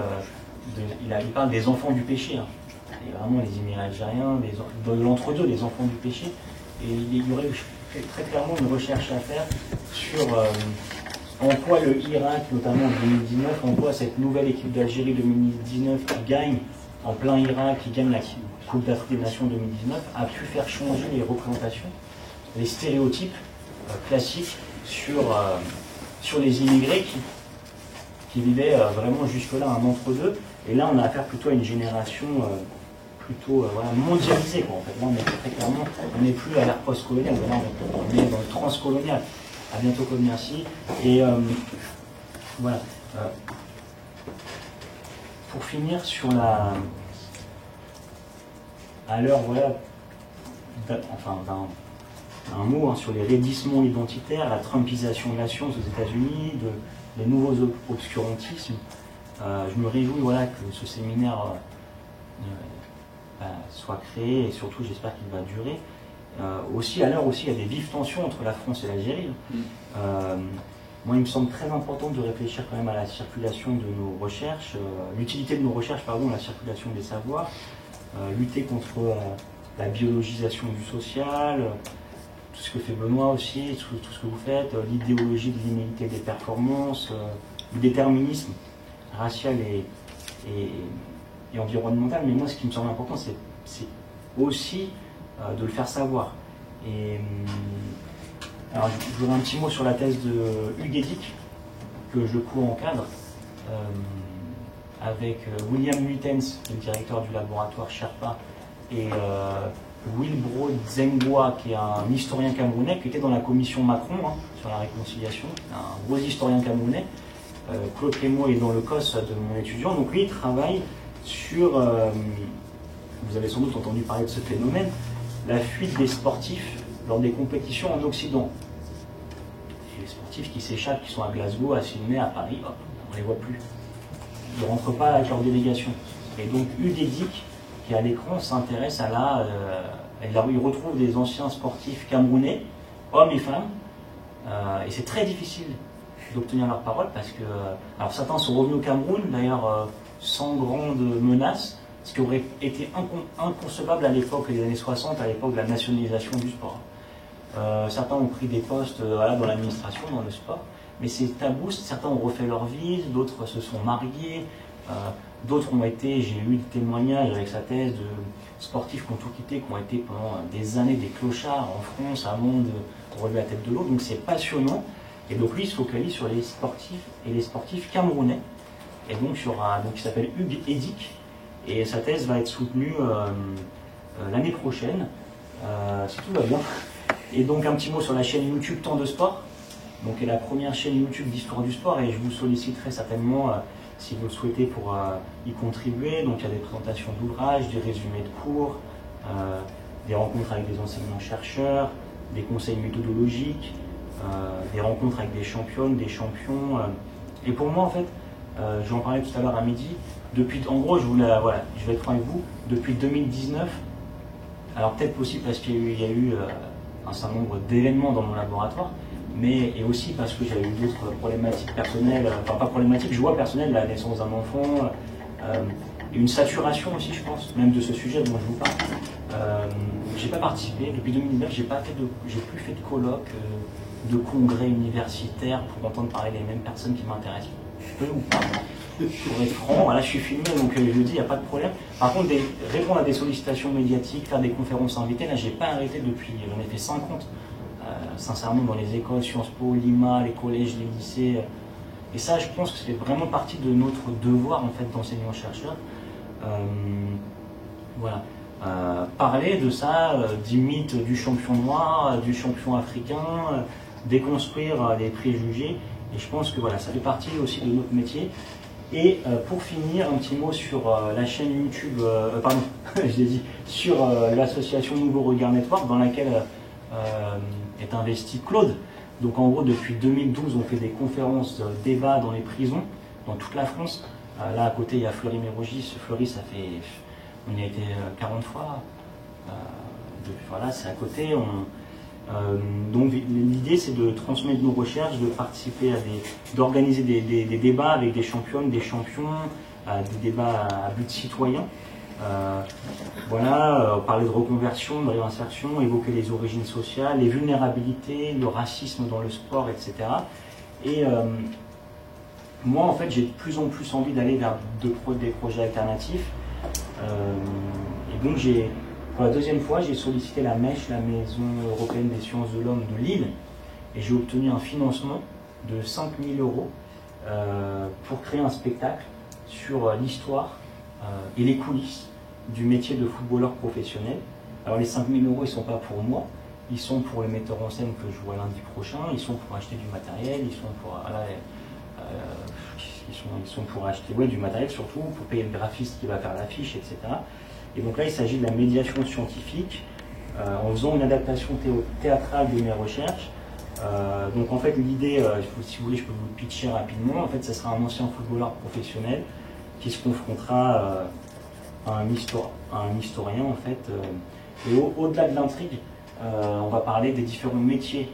il parle des enfants du péché, hein. Et vraiment les immigrés algériens, de l'entre-deux, les enfants du péché, et il y aurait très clairement une recherche à faire sur en quoi le Irak, notamment en 2019, en quoi cette nouvelle équipe d'Algérie 2019 qui gagne en plein Irak, qui gagne la Coupe d'Afrique des Nations 2019, a pu faire changer les représentations, les stéréotypes classiques sur les immigrés qui vivaient vraiment jusque-là un entre-deux. Et là, on a affaire plutôt à une génération plutôt mondialisée, quoi, en fait. Là, on est très clairement, on n'est plus à l'ère post-coloniale, on est dans le transcolonial. À bientôt, Claude, merci. Et voilà. Pour finir sur à l'heure, voilà, un mot sur les raidissements identitaires, la trumpisation de la science aux États-Unis, les nouveaux obscurantismes. Je me réjouis, voilà, que ce séminaire soit créé, et surtout j'espère qu'il va durer. Aussi, à l'heure aussi, il y a des vives tensions entre la France et l'Algérie. Moi, il me semble très important de réfléchir quand même à la circulation de nos recherches, l'utilité de nos recherches, pardon, la circulation des savoirs, lutter contre la biologisation du social, tout ce que fait Benoît aussi, tout ce que vous faites, l'idéologie de l'inégalité des performances, le déterminisme racial et environnemental. Mais moi, ce qui me semble important, c'est aussi de le faire savoir. Et alors, je voudrais un petit mot sur la thèse de Hugues Edic, que je co-encadre avec William Luitens, le directeur du laboratoire Sherpa, et Wilbro Zengwa, qui est un historien camerounais, qui était dans la commission Macron sur la réconciliation, un gros historien camerounais. Claude Clément est dans le COS de mon étudiant, donc lui il travaille sur, vous avez sans doute entendu parler de ce phénomène, la fuite des sportifs lors des compétitions en Occident. Et les sportifs qui s'échappent, qui sont à Glasgow, à Sydney, à Paris, hop, on ne les voit plus. Ils ne rentrent pas avec leur délégation. Et donc Hugues Edic, qui est à l'écran, s'intéresse à il retrouve des anciens sportifs camerounais, hommes et femmes, et c'est très difficile d'obtenir leur parole parce que, alors certains sont revenus au Cameroun, d'ailleurs sans grande menace, ce qui aurait été inconcevable à l'époque des années 60, à l'époque de la nationalisation du sport. Certains ont pris des postes dans l'administration, dans le sport, mais c'est tabou. Certains ont refait leur vie, d'autres se sont mariés, d'autres ont été, j'ai eu des témoignages avec sa thèse de sportifs qui ont tout quitté, qui ont été pendant des années des clochards en France avant de relever la tête de l'eau. Donc c'est passionnant. Et donc lui il se focalise sur les sportifs et les sportifs camerounais. Et donc il s'appelle Hugues Edic. Et sa thèse va être soutenue l'année prochaine, si tout va bien. Et donc un petit mot sur la chaîne YouTube Temps de Sport, donc qui est la première chaîne YouTube d'histoire du sport, et je vous solliciterai certainement si vous le souhaitez pour y contribuer. Donc il y a des présentations d'ouvrages, des résumés de cours, des rencontres avec des enseignants-chercheurs, des conseils méthodologiques, des rencontres avec des championnes, des champions. Et pour moi en fait, j'en parlais tout à l'heure à midi, en gros, je vais être franc avec vous, depuis 2019, alors peut-être possible parce qu'il y a eu un certain nombre d'événements dans mon laboratoire, mais et aussi parce que j'ai eu d'autres problématiques personnelles, enfin pas problématiques, joie personnelle, la naissance d'un enfant, et une saturation aussi, je pense, même de ce sujet dont je vous parle. J'ai pas participé, depuis 2019, j'ai plus fait de colloques, de congrès universitaires pour entendre parler des mêmes personnes qui m'intéressent. Je peux ou pas. Pour être franc, voilà, je suis filmé, donc je le dis, il n'y a pas de problème. Par contre, répondre à des sollicitations médiatiques, faire des conférences invitées, là, j'ai pas arrêté depuis, j'en ai fait 50. Sincèrement, dans les écoles, Sciences Po, Lima, les collèges, les lycées. Et ça, je pense que c'est vraiment partie de notre devoir, en fait, d'enseignants-chercheurs. Voilà. Parler de ça, du mythe du champion noir, du champion africain, déconstruire les préjugés. Et je pense que voilà, ça fait partie aussi de notre métier. Et pour finir, un petit mot sur la chaîne YouTube, pardon, je l'ai dit, sur l'association Nouveau Regard Network, dans laquelle est investi Claude. Donc en gros, depuis 2012, on fait des conférences, débats dans les prisons, dans toute la France. Là, à côté, il y a Fleury-Mérogis. Fleury, ça fait... On y a été 40 fois. Voilà, c'est à côté. Donc l'idée, c'est de transmettre nos recherches, de participer d'organiser des débats avec des championnes, des champions, des débats à but citoyen. Voilà, parler de reconversion, de réinsertion, évoquer les origines sociales, les vulnérabilités, le racisme dans le sport, etc. Et moi, en fait, j'ai de plus en plus envie d'aller vers des projets alternatifs. Et donc, pour la deuxième fois, j'ai sollicité la MESH, la Maison Européenne des Sciences de l'Homme de Lille, et j'ai obtenu un financement de 5 000 € pour créer un spectacle sur l'histoire et les coulisses du métier de footballeur professionnel. Alors les 5 000 €, ils ne sont pas pour moi, ils sont pour le metteur en scène que je vois lundi prochain, ils sont pour acheter du matériel, ils sont pour acheter du matériel surtout, pour payer le graphiste qui va faire l'affiche, etc. Et donc là, il s'agit de la médiation scientifique, en faisant une adaptation théâtrale de mes recherches. Donc en fait, l'idée, si vous voulez, je peux vous pitcher rapidement. En fait, ce sera un ancien footballeur professionnel qui se confrontera à un historien, en fait. Et au-delà de l'intrigue, on va parler des différents métiers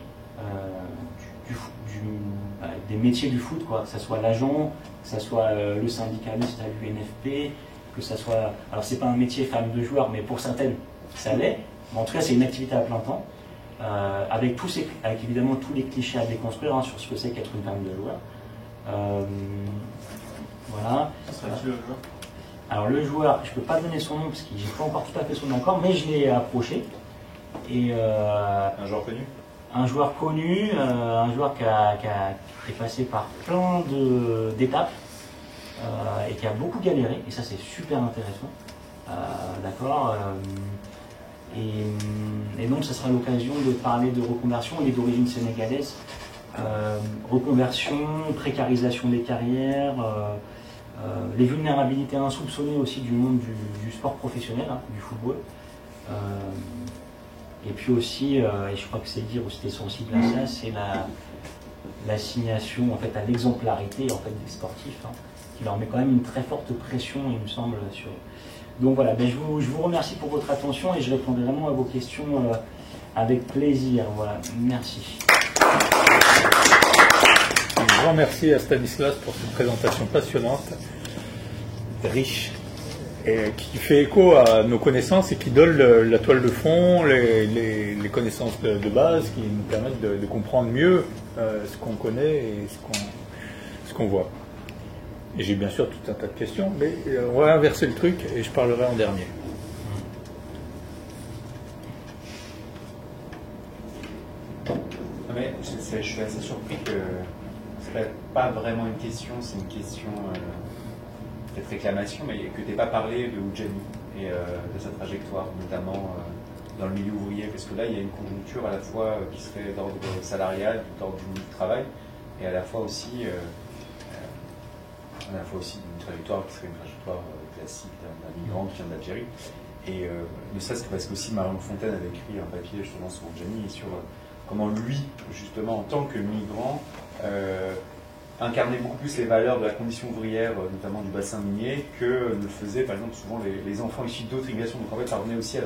des métiers du foot, quoi, que ce soit l'agent, que ce soit le syndicaliste à l'UNFP, que ce soit... Alors c'est pas un métier femme de joueur, mais pour certaines, ça l'est. Mais en tout cas, c'est une activité à plein temps, avec évidemment tous les clichés à déconstruire sur ce que c'est qu'être une femme de joueur. Voilà. Ça serait qui le joueur ? Alors le joueur, je ne peux pas donner son nom parce que j'ai pas encore tout à fait son accord, mais je l'ai approché. Et, un joueur connu ? Un joueur connu, un joueur qui est passé par plein d'étapes et qui a beaucoup galéré, et ça c'est super intéressant. D'accord. Et donc ça sera l'occasion de parler de reconversion. Il est d'origine sénégalaise. Reconversion, précarisation des carrières, les vulnérabilités insoupçonnées aussi du monde du sport professionnel, du football. Et puis aussi, et je crois que c'est dire où c'était sensible à ça, c'est l'assignation en fait, à l'exemplarité en fait, des sportifs, qui leur met quand même une très forte pression, il me semble. Donc voilà, je vous remercie pour votre attention et je répondrai vraiment à vos questions avec plaisir. Voilà, merci. Un grand merci à Stanislas pour cette présentation passionnante, riche, et qui fait écho à nos connaissances et qui donne la toile de fond, les connaissances de base qui nous permettent de comprendre mieux ce qu'on connaît et ce qu'on voit. Et j'ai bien sûr tout un tas de questions, mais on va inverser le truc et je parlerai en dernier. Mais je suis assez surpris que ce n'est pas vraiment une question, c'est une question peut-être réclamation, mais que tu n'aies pas parlé de Oudjani et de sa trajectoire, notamment dans le milieu ouvrier, parce que là il y a une conjoncture à la fois qui serait d'ordre salarial, d'ordre du travail, et à la fois aussi une trajectoire qui serait une trajectoire classique d'un migrant qui vient d'Algérie. Et ne serait-ce que parce que aussi Marion Fontaine avait écrit un papier justement sur Oudjani et sur comment lui, justement, en tant que migrant, incarnait beaucoup plus les valeurs de la condition ouvrière, notamment du bassin minier, que ne le faisaient, par exemple, souvent les enfants issus d'autres immigrations. Donc en fait, ça revenait aussi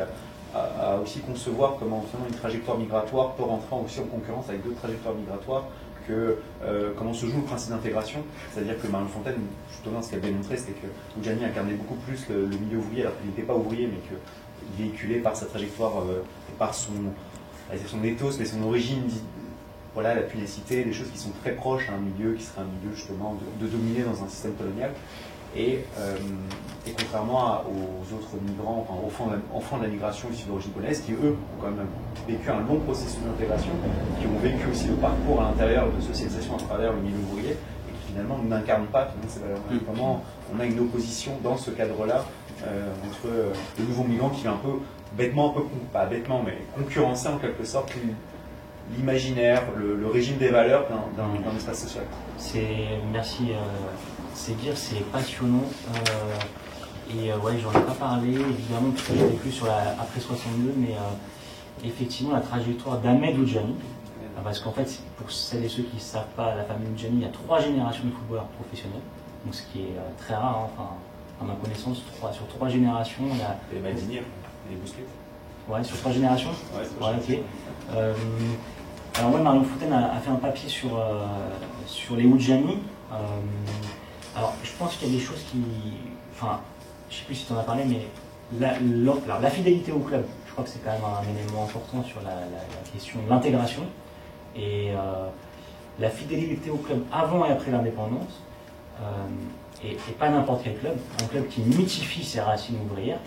à aussi concevoir comment finalement une trajectoire migratoire peut rentrer aussi en concurrence avec d'autres trajectoires migratoires que comment se joue le principe d'intégration. C'est-à-dire que Marion Fontaine, justement, ce qu'elle démontrait, c'était que Oudjani incarnait beaucoup plus le milieu ouvrier, alors qu'il n'était pas ouvrier, mais qu'il véhiculait par sa trajectoire, par son ethos, mais son origine, voilà, la pugnacité, des choses qui sont très proches à un milieu qui serait un milieu justement de dominer dans un système colonial. Et contrairement aux autres migrants, enfin, enfants de la migration issus d'origine polonaise, qui eux ont quand même vécu un long processus d'intégration, qui ont vécu aussi le parcours à l'intérieur de socialisation à travers le milieu ouvrier, et qui finalement n'incarnent pas ces valeurs. Comment on a une opposition dans ce cadre-là entre le nouveau migrant qui est un peu bêtement, pas bêtement, mais concurrencer en quelque sorte l'imaginaire, le régime des valeurs d'un espace social. Merci. C'est dire, c'est passionnant. Ouais, j'en ai pas parlé, évidemment, parce que j'ai vécu sur après 62, mais effectivement, la trajectoire d'Ahmed Oudjani, parce qu'en fait, pour celles et ceux qui ne savent pas, la famille Oudjani, il y a 3 générations de footballeurs professionnels, donc ce qui est très rare, hein, enfin, à ma connaissance, sur 3 générations, il y a... Les Maldini, les Bousquet. Ouais, sur 3 générations. Ouais, ok. Alors moi, Marion Fontaine a fait un papier sur les Oudjani. Alors, je pense qu'il y a des choses qui... Enfin, je ne sais plus si tu en as parlé, mais la fidélité au club, je crois que c'est quand même un élément important sur la question de l'intégration. Et la fidélité au club avant et après l'indépendance, et pas n'importe quel club, un club qui mythifie ses racines ouvrières,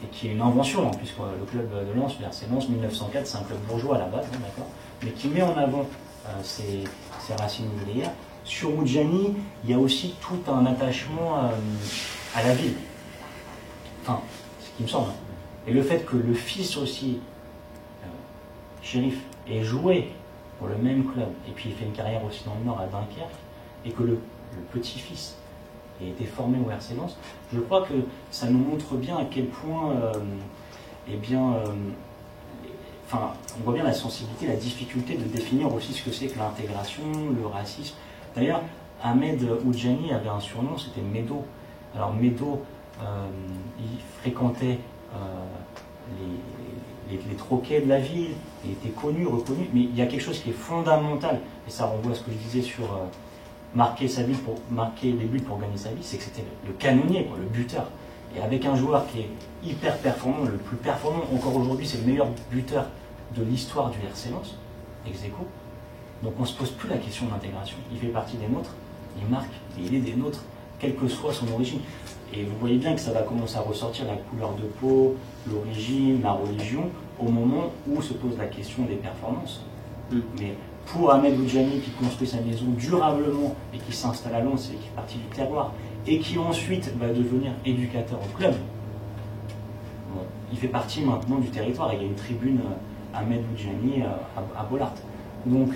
et qui est une invention, en plus, le club de Lens, c'est Lens 1904, c'est un club bourgeois à la base, hein, d'accord, mais qui met en avant ses racines ouvrières. Sur Oudjani, il y a aussi tout un attachement à la ville. Enfin, ce qui me semble. Et le fait que le fils aussi, Chérif, ait joué pour le même club, et puis il fait une carrière aussi dans le Nord à Dunkerque, et que le petit-fils ait été formé au RC Lens, je crois que ça nous montre bien à quel point, on voit bien la sensibilité, la difficulté de définir aussi ce que c'est que l'intégration, le racisme. D'ailleurs, Ahmed Oudjani avait un surnom, c'était Médo. Alors Médo, il fréquentait les troquets de la ville, il était connu, reconnu, mais il y a quelque chose qui est fondamental, et ça renvoie à ce que je disais sur marquer sa vie pour marquer des buts pour gagner sa vie, c'est que c'était le canonnier, le buteur. Et avec un joueur qui est hyper performant, le plus performant encore aujourd'hui, c'est le meilleur buteur de l'histoire du RC Lens, ex aequo. Donc on ne se pose plus la question de l'intégration. Il fait partie des nôtres, il marque, et il est des nôtres, quelle que soit son origine. Et vous voyez bien que ça va commencer à ressortir la couleur de peau, l'origine, la religion, au moment où se pose la question des performances. Mais pour Ahmed Oudjani qui construit sa maison durablement et qui s'installe à Lens et qui est parti du terroir, et qui ensuite va devenir éducateur au club, bon, il fait partie maintenant du territoire. Et il y a une tribune Ahmed Oudjani à Bollaert. Donc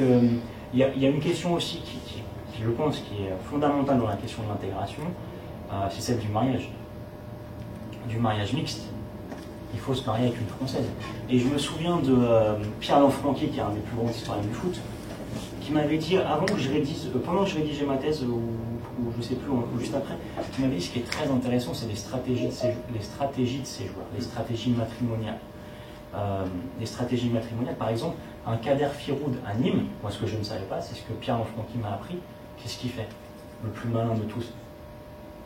il y a une question aussi qui, je pense, qui est fondamentale dans la question de l'intégration, c'est celle du mariage mixte. Il faut se marier avec une Française. Et je me souviens de Pierre Lanfranchi, qui est un des plus grands historiens du foot, qui m'avait dit, avant que je rédise, pendant que je rédigeais ma thèse, ou je ne sais plus, ou juste après, qui m'avait dit ce qui est très intéressant, c'est les stratégies de ces joueurs, les stratégies matrimoniales. Les stratégies matrimoniales, par exemple, un Kader Firoud à Nîmes, moi ce que je ne savais pas, c'est ce que Pierre Lanfranchi m'a appris, qu'est-ce qu'il fait? Le plus malin de tous.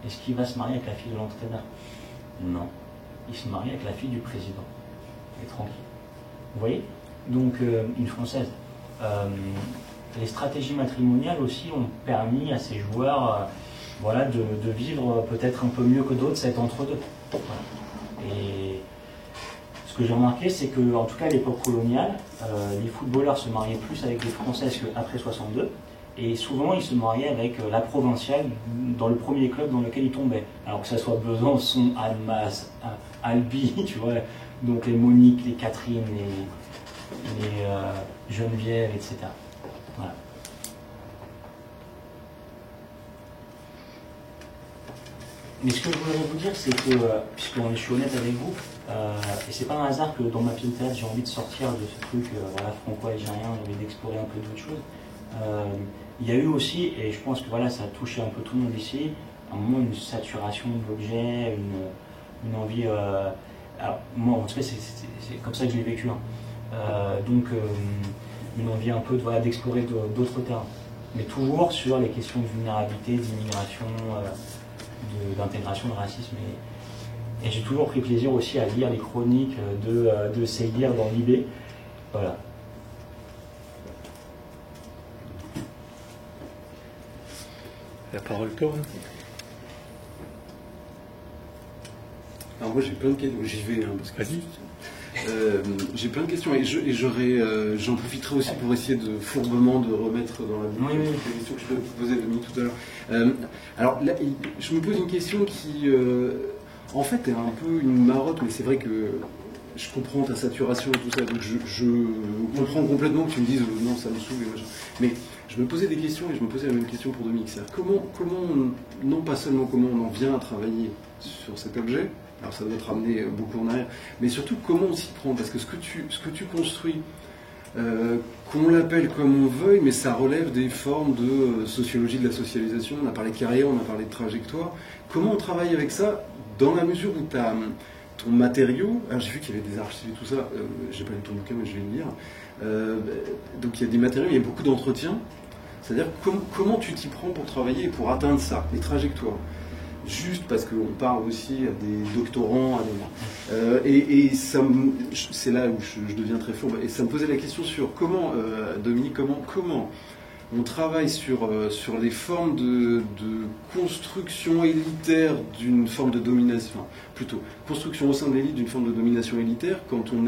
Est-ce qu'il va se marier avec la fille de l'entraîneur? Non. Il se marie avec la fille du président. Il est tranquille. Vous voyez? Donc, une Française. Les stratégies matrimoniales aussi ont permis à ces joueurs de vivre peut-être un peu mieux que d'autres cet entre-deux. Voilà. Et ce que j'ai remarqué, c'est que, en tout cas à l'époque coloniale, les footballeurs se mariaient plus avec des Françaises qu'après 62. Et souvent, ils se mariaient avec la provinciale dans le premier club dans lequel ils tombaient. Alors que ça soit Besançon, Annemasse, Albi, tu vois, donc les Monique, les Catherine, les Geneviève, etc. Voilà. Mais ce que je voudrais vous dire, c'est que, je suis honnête avec vous, et c'est pas un hasard que dans ma pièce de théâtre, j'ai envie de sortir de ce truc franco-algérien, j'ai envie d'explorer un peu d'autres choses. Il y a eu aussi, et je pense que ça a touché un peu tout le monde ici, à un moment une saturation de l'objet, une envie. Alors, moi, en tout cas, c'est comme ça que je l'ai vécu. Donc, une envie un peu d'explorer d'autres terrains. Mais toujours sur les questions de vulnérabilité, d'immigration, d'intégration, de racisme. Et j'ai toujours pris plaisir aussi à lire les chroniques de Seyyir dans l'IB. Voilà. La parole tourne. Alors moi j'ai plein de questions, j'y vais parce que j'ai plein de questions et j'en profiterai aussi pour essayer de fourbement de remettre dans la boucle les questions que je te posais Dominique tout à l'heure. Alors là, je me pose une question qui en fait est un peu une marotte, mais c'est vrai que je comprends ta saturation et tout ça, donc je comprends complètement que tu me dises non ça me saoule et machin. Mais je me posais des questions et je me posais la même question pour Dominique. C'est-à-dire non pas seulement comment on en vient à travailler sur cet objet, alors ça doit te ramener beaucoup en arrière, mais surtout comment on s'y prend, parce que ce que tu construis, qu'on l'appelle comme on veuille, mais ça relève des formes de sociologie de la socialisation, on a parlé de carrière, on a parlé de trajectoire, comment on travaille avec ça dans la mesure où tu as ton matériau, alors j'ai vu qu'il y avait des archives et tout ça, j'ai pas lu ton bouquin mais je vais le lire, donc il y a des matériaux, il y a beaucoup d'entretiens, c'est-à-dire comment tu t'y prends pour travailler et pour atteindre ça, les trajectoires. Juste parce qu'on parle aussi à des doctorants, et c'est là où je deviens très fourbe. Et ça me posait la question sur comment, Dominique, comment on travaille sur les formes de construction élitaire d'une forme de domination, enfin, plutôt construction au sein de l'élite d'une forme de domination élitaire quand on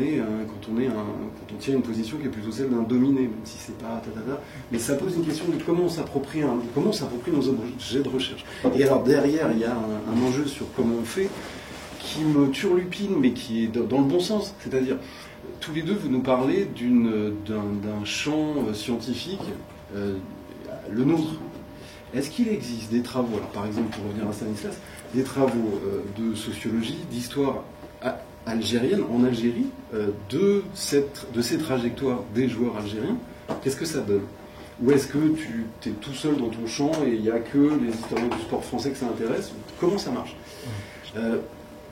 tient une position qui est plutôt celle d'un dominé, même si c'est pas mais ça pose une question de comment on s'approprie nos objets de recherche. Et alors derrière il y a un enjeu sur comment on fait qui me turlupine mais qui est dans le bon sens, c'est-à-dire tous les deux vous nous parlez d'un champ scientifique, le nôtre. Est-ce qu'il existe des travaux, alors par exemple pour revenir à Stanislas, des travaux de sociologie, d'histoire algérienne, en Algérie, de ces trajectoires des joueurs algériens? Qu'est-ce que ça donne? Ou est-ce que tu es tout seul dans ton champ et il n'y a que les historiens du sport français que ça intéresse? Comment ça marche?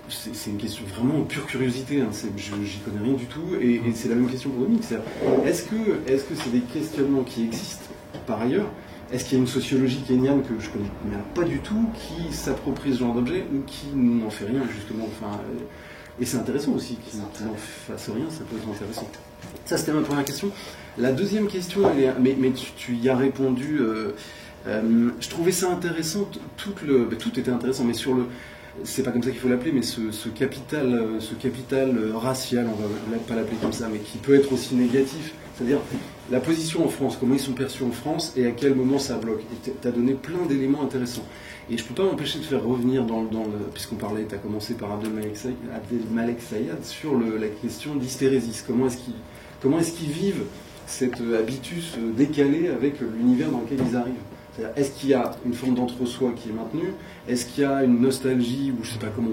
C'est une question vraiment pure curiosité, hein. J'y connais rien du tout, et c'est la même question pour Dominique. Est-ce que c'est des questionnements qui existent par ailleurs? Est-ce qu'il y a une sociologie kenyane que je connais pas du tout qui s'approprie ce genre d'objet ou qui n'en fait rien justement, et c'est intéressant aussi qu'ils n'en fassent rien, ça peut être intéressant. Ça c'était ma première question. La deuxième question, mais tu y as répondu. Je trouvais ça intéressant, tout était intéressant, mais sur c'est pas comme ça qu'il faut l'appeler, mais ce capital racial, on va pas l'appeler comme ça, mais qui peut être aussi négatif. C'est-à-dire la position en France, comment ils sont perçus en France et à quel moment ça bloque. Et tu as donné plein d'éléments intéressants. Et je ne peux pas m'empêcher de faire revenir puisqu'on parlait, tu as commencé par Abdelmalek Sayad sur la question d'hystérésis. Comment est-ce qu'ils vivent cet habitus décalé avec l'univers dans lequel ils arrivent? C'est-à-dire, est-ce qu'il y a une forme d'entre-soi qui est maintenue? Est-ce qu'il y a une nostalgie, ou je ne sais pas comment...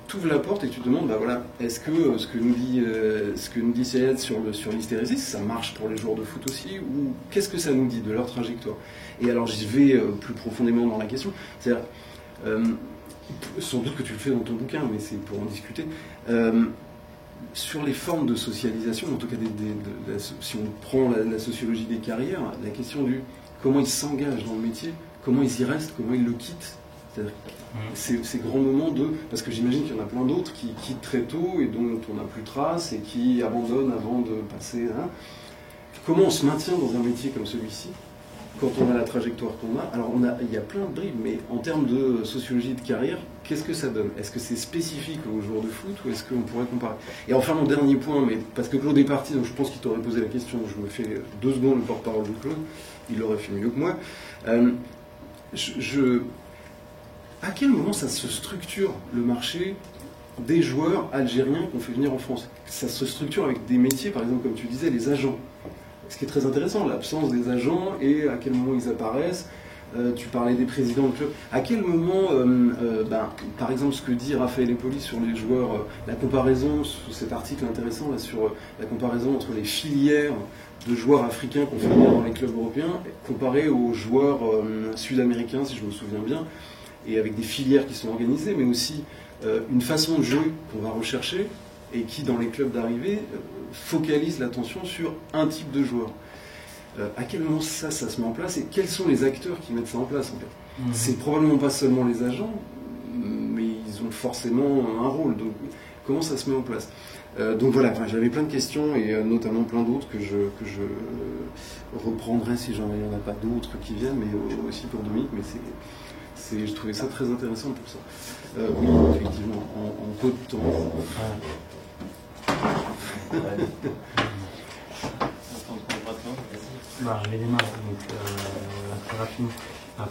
Tu ouvres la porte et tu te demandes, est-ce que ce que nous dit Sayed sur l'hystérésis, ça marche pour les joueurs de foot aussi, ou qu'est-ce que ça nous dit de leur trajectoire? Et alors j'y vais plus profondément dans la question, c'est-à-dire, sans doute que tu le fais dans ton bouquin, mais c'est pour en discuter, sur les formes de socialisation, en tout cas si on prend la sociologie des carrières, la question du comment ils s'engagent dans le métier, comment ils y restent, comment ils le quittent. Ces grands moments parce que j'imagine qu'il y en a plein d'autres qui quittent très tôt et dont on n'a plus trace et qui abandonnent avant de passer. Comment on se maintient dans un métier comme celui-ci quand on a la trajectoire qu'on a? Alors il y a plein de bribes, mais en termes de sociologie de carrière, qu'est-ce que ça donne? Est-ce que c'est spécifique aux joueurs de foot ou est-ce qu'on pourrait comparer? Et enfin mon dernier point, mais parce que Claude est parti, donc je pense qu'il t'aurait posé la question, je me fais 2 secondes le porte-parole de Claude, il l'aurait fait mieux que moi. À quel moment ça se structure le marché des joueurs algériens qu'on fait venir en France? Ça se structure avec des métiers, par exemple, comme tu disais, les agents. Ce qui est très intéressant, l'absence des agents et à quel moment ils apparaissent. Tu parlais des présidents de club. À quel moment, par exemple, ce que dit Raphaël Epoli sur les joueurs, la comparaison, sous cet article intéressant, là, sur la comparaison entre les filières de joueurs africains qu'on fait venir dans les clubs européens, comparé aux joueurs sud-américains, si je me souviens bien, et avec des filières qui sont organisées, mais aussi une façon de jouer qu'on va rechercher et qui, dans les clubs d'arrivée, focalise l'attention sur un type de joueur. À quel moment ça se met en place et quels sont les acteurs qui mettent ça en place en fait? C'est probablement pas seulement les agents, mais ils ont forcément un rôle. Donc comment ça se met en place? Donc voilà, j'avais plein de questions et notamment plein d'autres que je reprendrai si il n'y en a pas d'autres qui viennent, mais aussi pour Dominique. Mais je trouvais ça très intéressant pour ça. Oui, effectivement, en peu de temps. Je vais démarrer, donc très rapidement.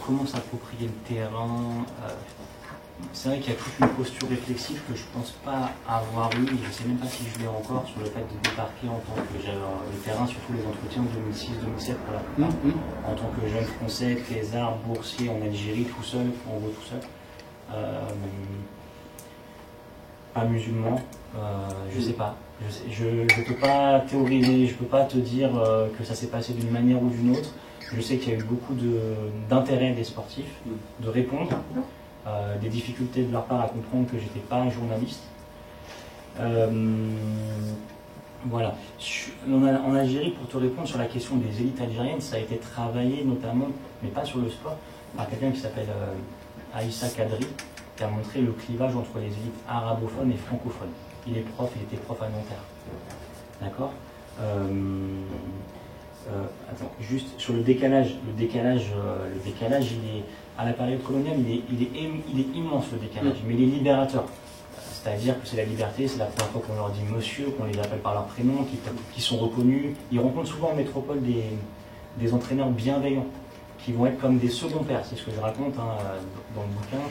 Comment s'approprier le terrain? C'est vrai qu'il y a toute une posture réflexive que je ne pense pas avoir eue, je ne sais même pas si je l'ai encore, sur le fait de débarquer en tant que le terrain, surtout les entretiens de 2006-2007 pour la plupart, en tant que jeune français, thésard, boursier en Algérie, tout seul, en gros tout seul. Pas musulman, je sais pas. Je ne peux pas théoriser, je ne peux pas te dire que ça s'est passé d'une manière ou d'une autre. Je sais qu'il y a eu beaucoup d'intérêt des sportifs, de répondre, des difficultés de leur part à comprendre que j'étais pas un journaliste. Voilà. En Algérie, pour te répondre sur la question des élites algériennes, ça a été travaillé notamment, mais pas sur le sport, par quelqu'un qui s'appelle Aïssa Kadri, qui a montré le clivage entre les élites arabophones et francophones. Il était prof à Nanterre. D'accord. Attends, juste sur le décalage, il est, à la période coloniale, il est immense le décalage, mais il est libérateur. C'est-à-dire que c'est la liberté, c'est la première fois qu'on leur dit monsieur, qu'on les appelle par leur prénom, qui sont reconnus. Ils rencontrent souvent en métropole des entraîneurs bienveillants, qui vont être comme des seconds pères, c'est ce que je raconte dans le bouquin,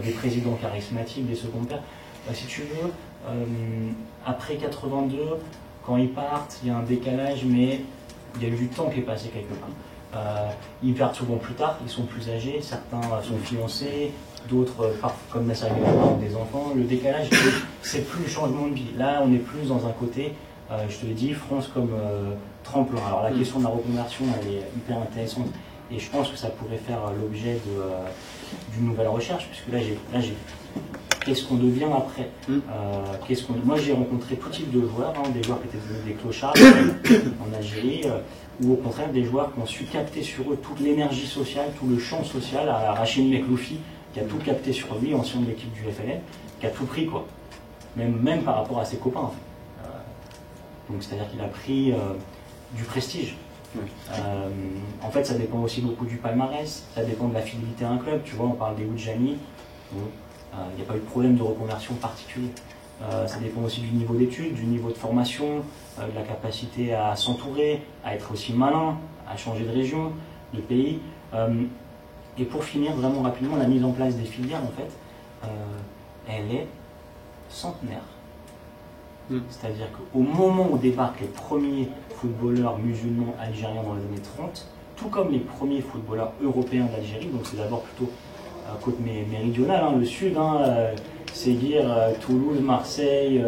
des présidents charismatiques, des seconds pères. Si tu veux, après 82, quand ils partent, il y a un décalage, mais il y a eu du temps qui est passé quelque part. Ils partent souvent plus tard, ils sont plus âgés, certains sont fiancés, d'autres, comme Nasser ont des enfants. Le décalage, c'est plus le changement de vie. Là, on est plus dans un côté, je te l'ai dit, France comme tremplin. Alors la question de la reconversion, elle est hyper intéressante et je pense que ça pourrait faire l'objet d'une nouvelle recherche, puisque là, j'ai qu'est-ce qu'on devient après? Moi, j'ai rencontré tout type de joueurs, des joueurs qui étaient devenus des clochards en Algérie, ou au contraire des joueurs qui ont su capter sur eux toute l'énergie sociale, tout le champ social, à Rachid Mekloufi, qui a tout capté sur lui, ancien de l'équipe du FLN, qui a tout pris, quoi. Même par rapport à ses copains, en fait. Donc, c'est-à-dire qu'il a pris du prestige. En fait, ça dépend aussi beaucoup du palmarès, ça dépend de la fidélité à un club. Tu vois, on parle des Oudjani. Il n'y a pas eu de problème de reconversion particulier. Ça dépend aussi du niveau d'études, du niveau de formation, de la capacité à s'entourer, à être aussi malin, à changer de région, de pays. Et pour finir vraiment rapidement, la mise en place des filières, en fait, elle est centenaire. C'est-à-dire qu'au moment où débarquent les premiers footballeurs musulmans algériens dans les années 30, tout comme les premiers footballeurs européens d'Algérie, donc c'est d'abord plutôt côte méridionale, le sud, Séguir, Toulouse, Marseille,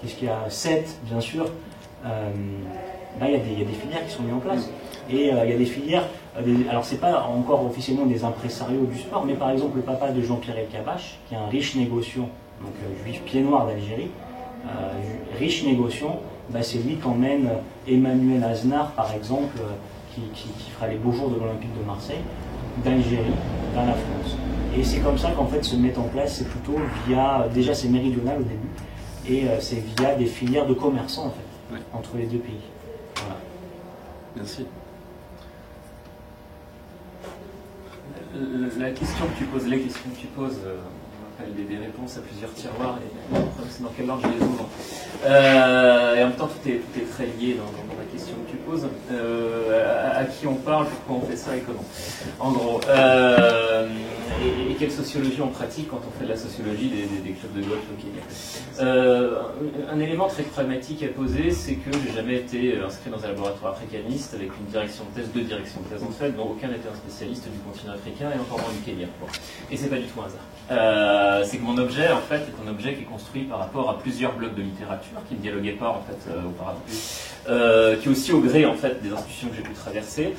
qu'est-ce qu'il y a, Sète, bien sûr. Là, il y a des filières qui sont mises en place. Et il y a des filières, alors c'est pas encore officiellement des impresarios du sport, mais par exemple le papa de Jean-Pierre El-Kabache, qui est un riche négociant, donc juif pied noir d'Algérie, riche négociant, c'est lui qu'emmène Emmanuel Aznar, par exemple, qui fera les beaux jours de l'Olympique de Marseille, d'Algérie vers la France. Et c'est comme ça qu'en fait se met en place, c'est plutôt via, déjà c'est méridional au début, et c'est via des filières de commerçants en fait, entre les deux pays. Voilà. Merci. La question que tu poses, les questions que tu poses, on appelle des réponses à plusieurs tiroirs, et c'est dans quel ordre je les ouvre. Et en même temps, tout est très lié dans la question que tu poses. À qui on parle, pourquoi on fait ça et comment. En gros, et quelle sociologie on pratique quand on fait de la sociologie des clubs de golf un élément très pragmatique à poser, c'est que j'ai jamais été inscrit dans un laboratoire africaniste avec une direction de thèse, deux directions de thèse en fait, dont aucun n'était un spécialiste du continent africain et encore moins du Kenya. Bon. Et c'est pas du tout un hasard. C'est que mon objet, en fait, est un objet qui est construit par rapport à plusieurs blocs de littérature qui ne dialoguaient pas, en fait, auparavant. Qui est aussi au gré, en fait, des institutions que j'ai pu traverser.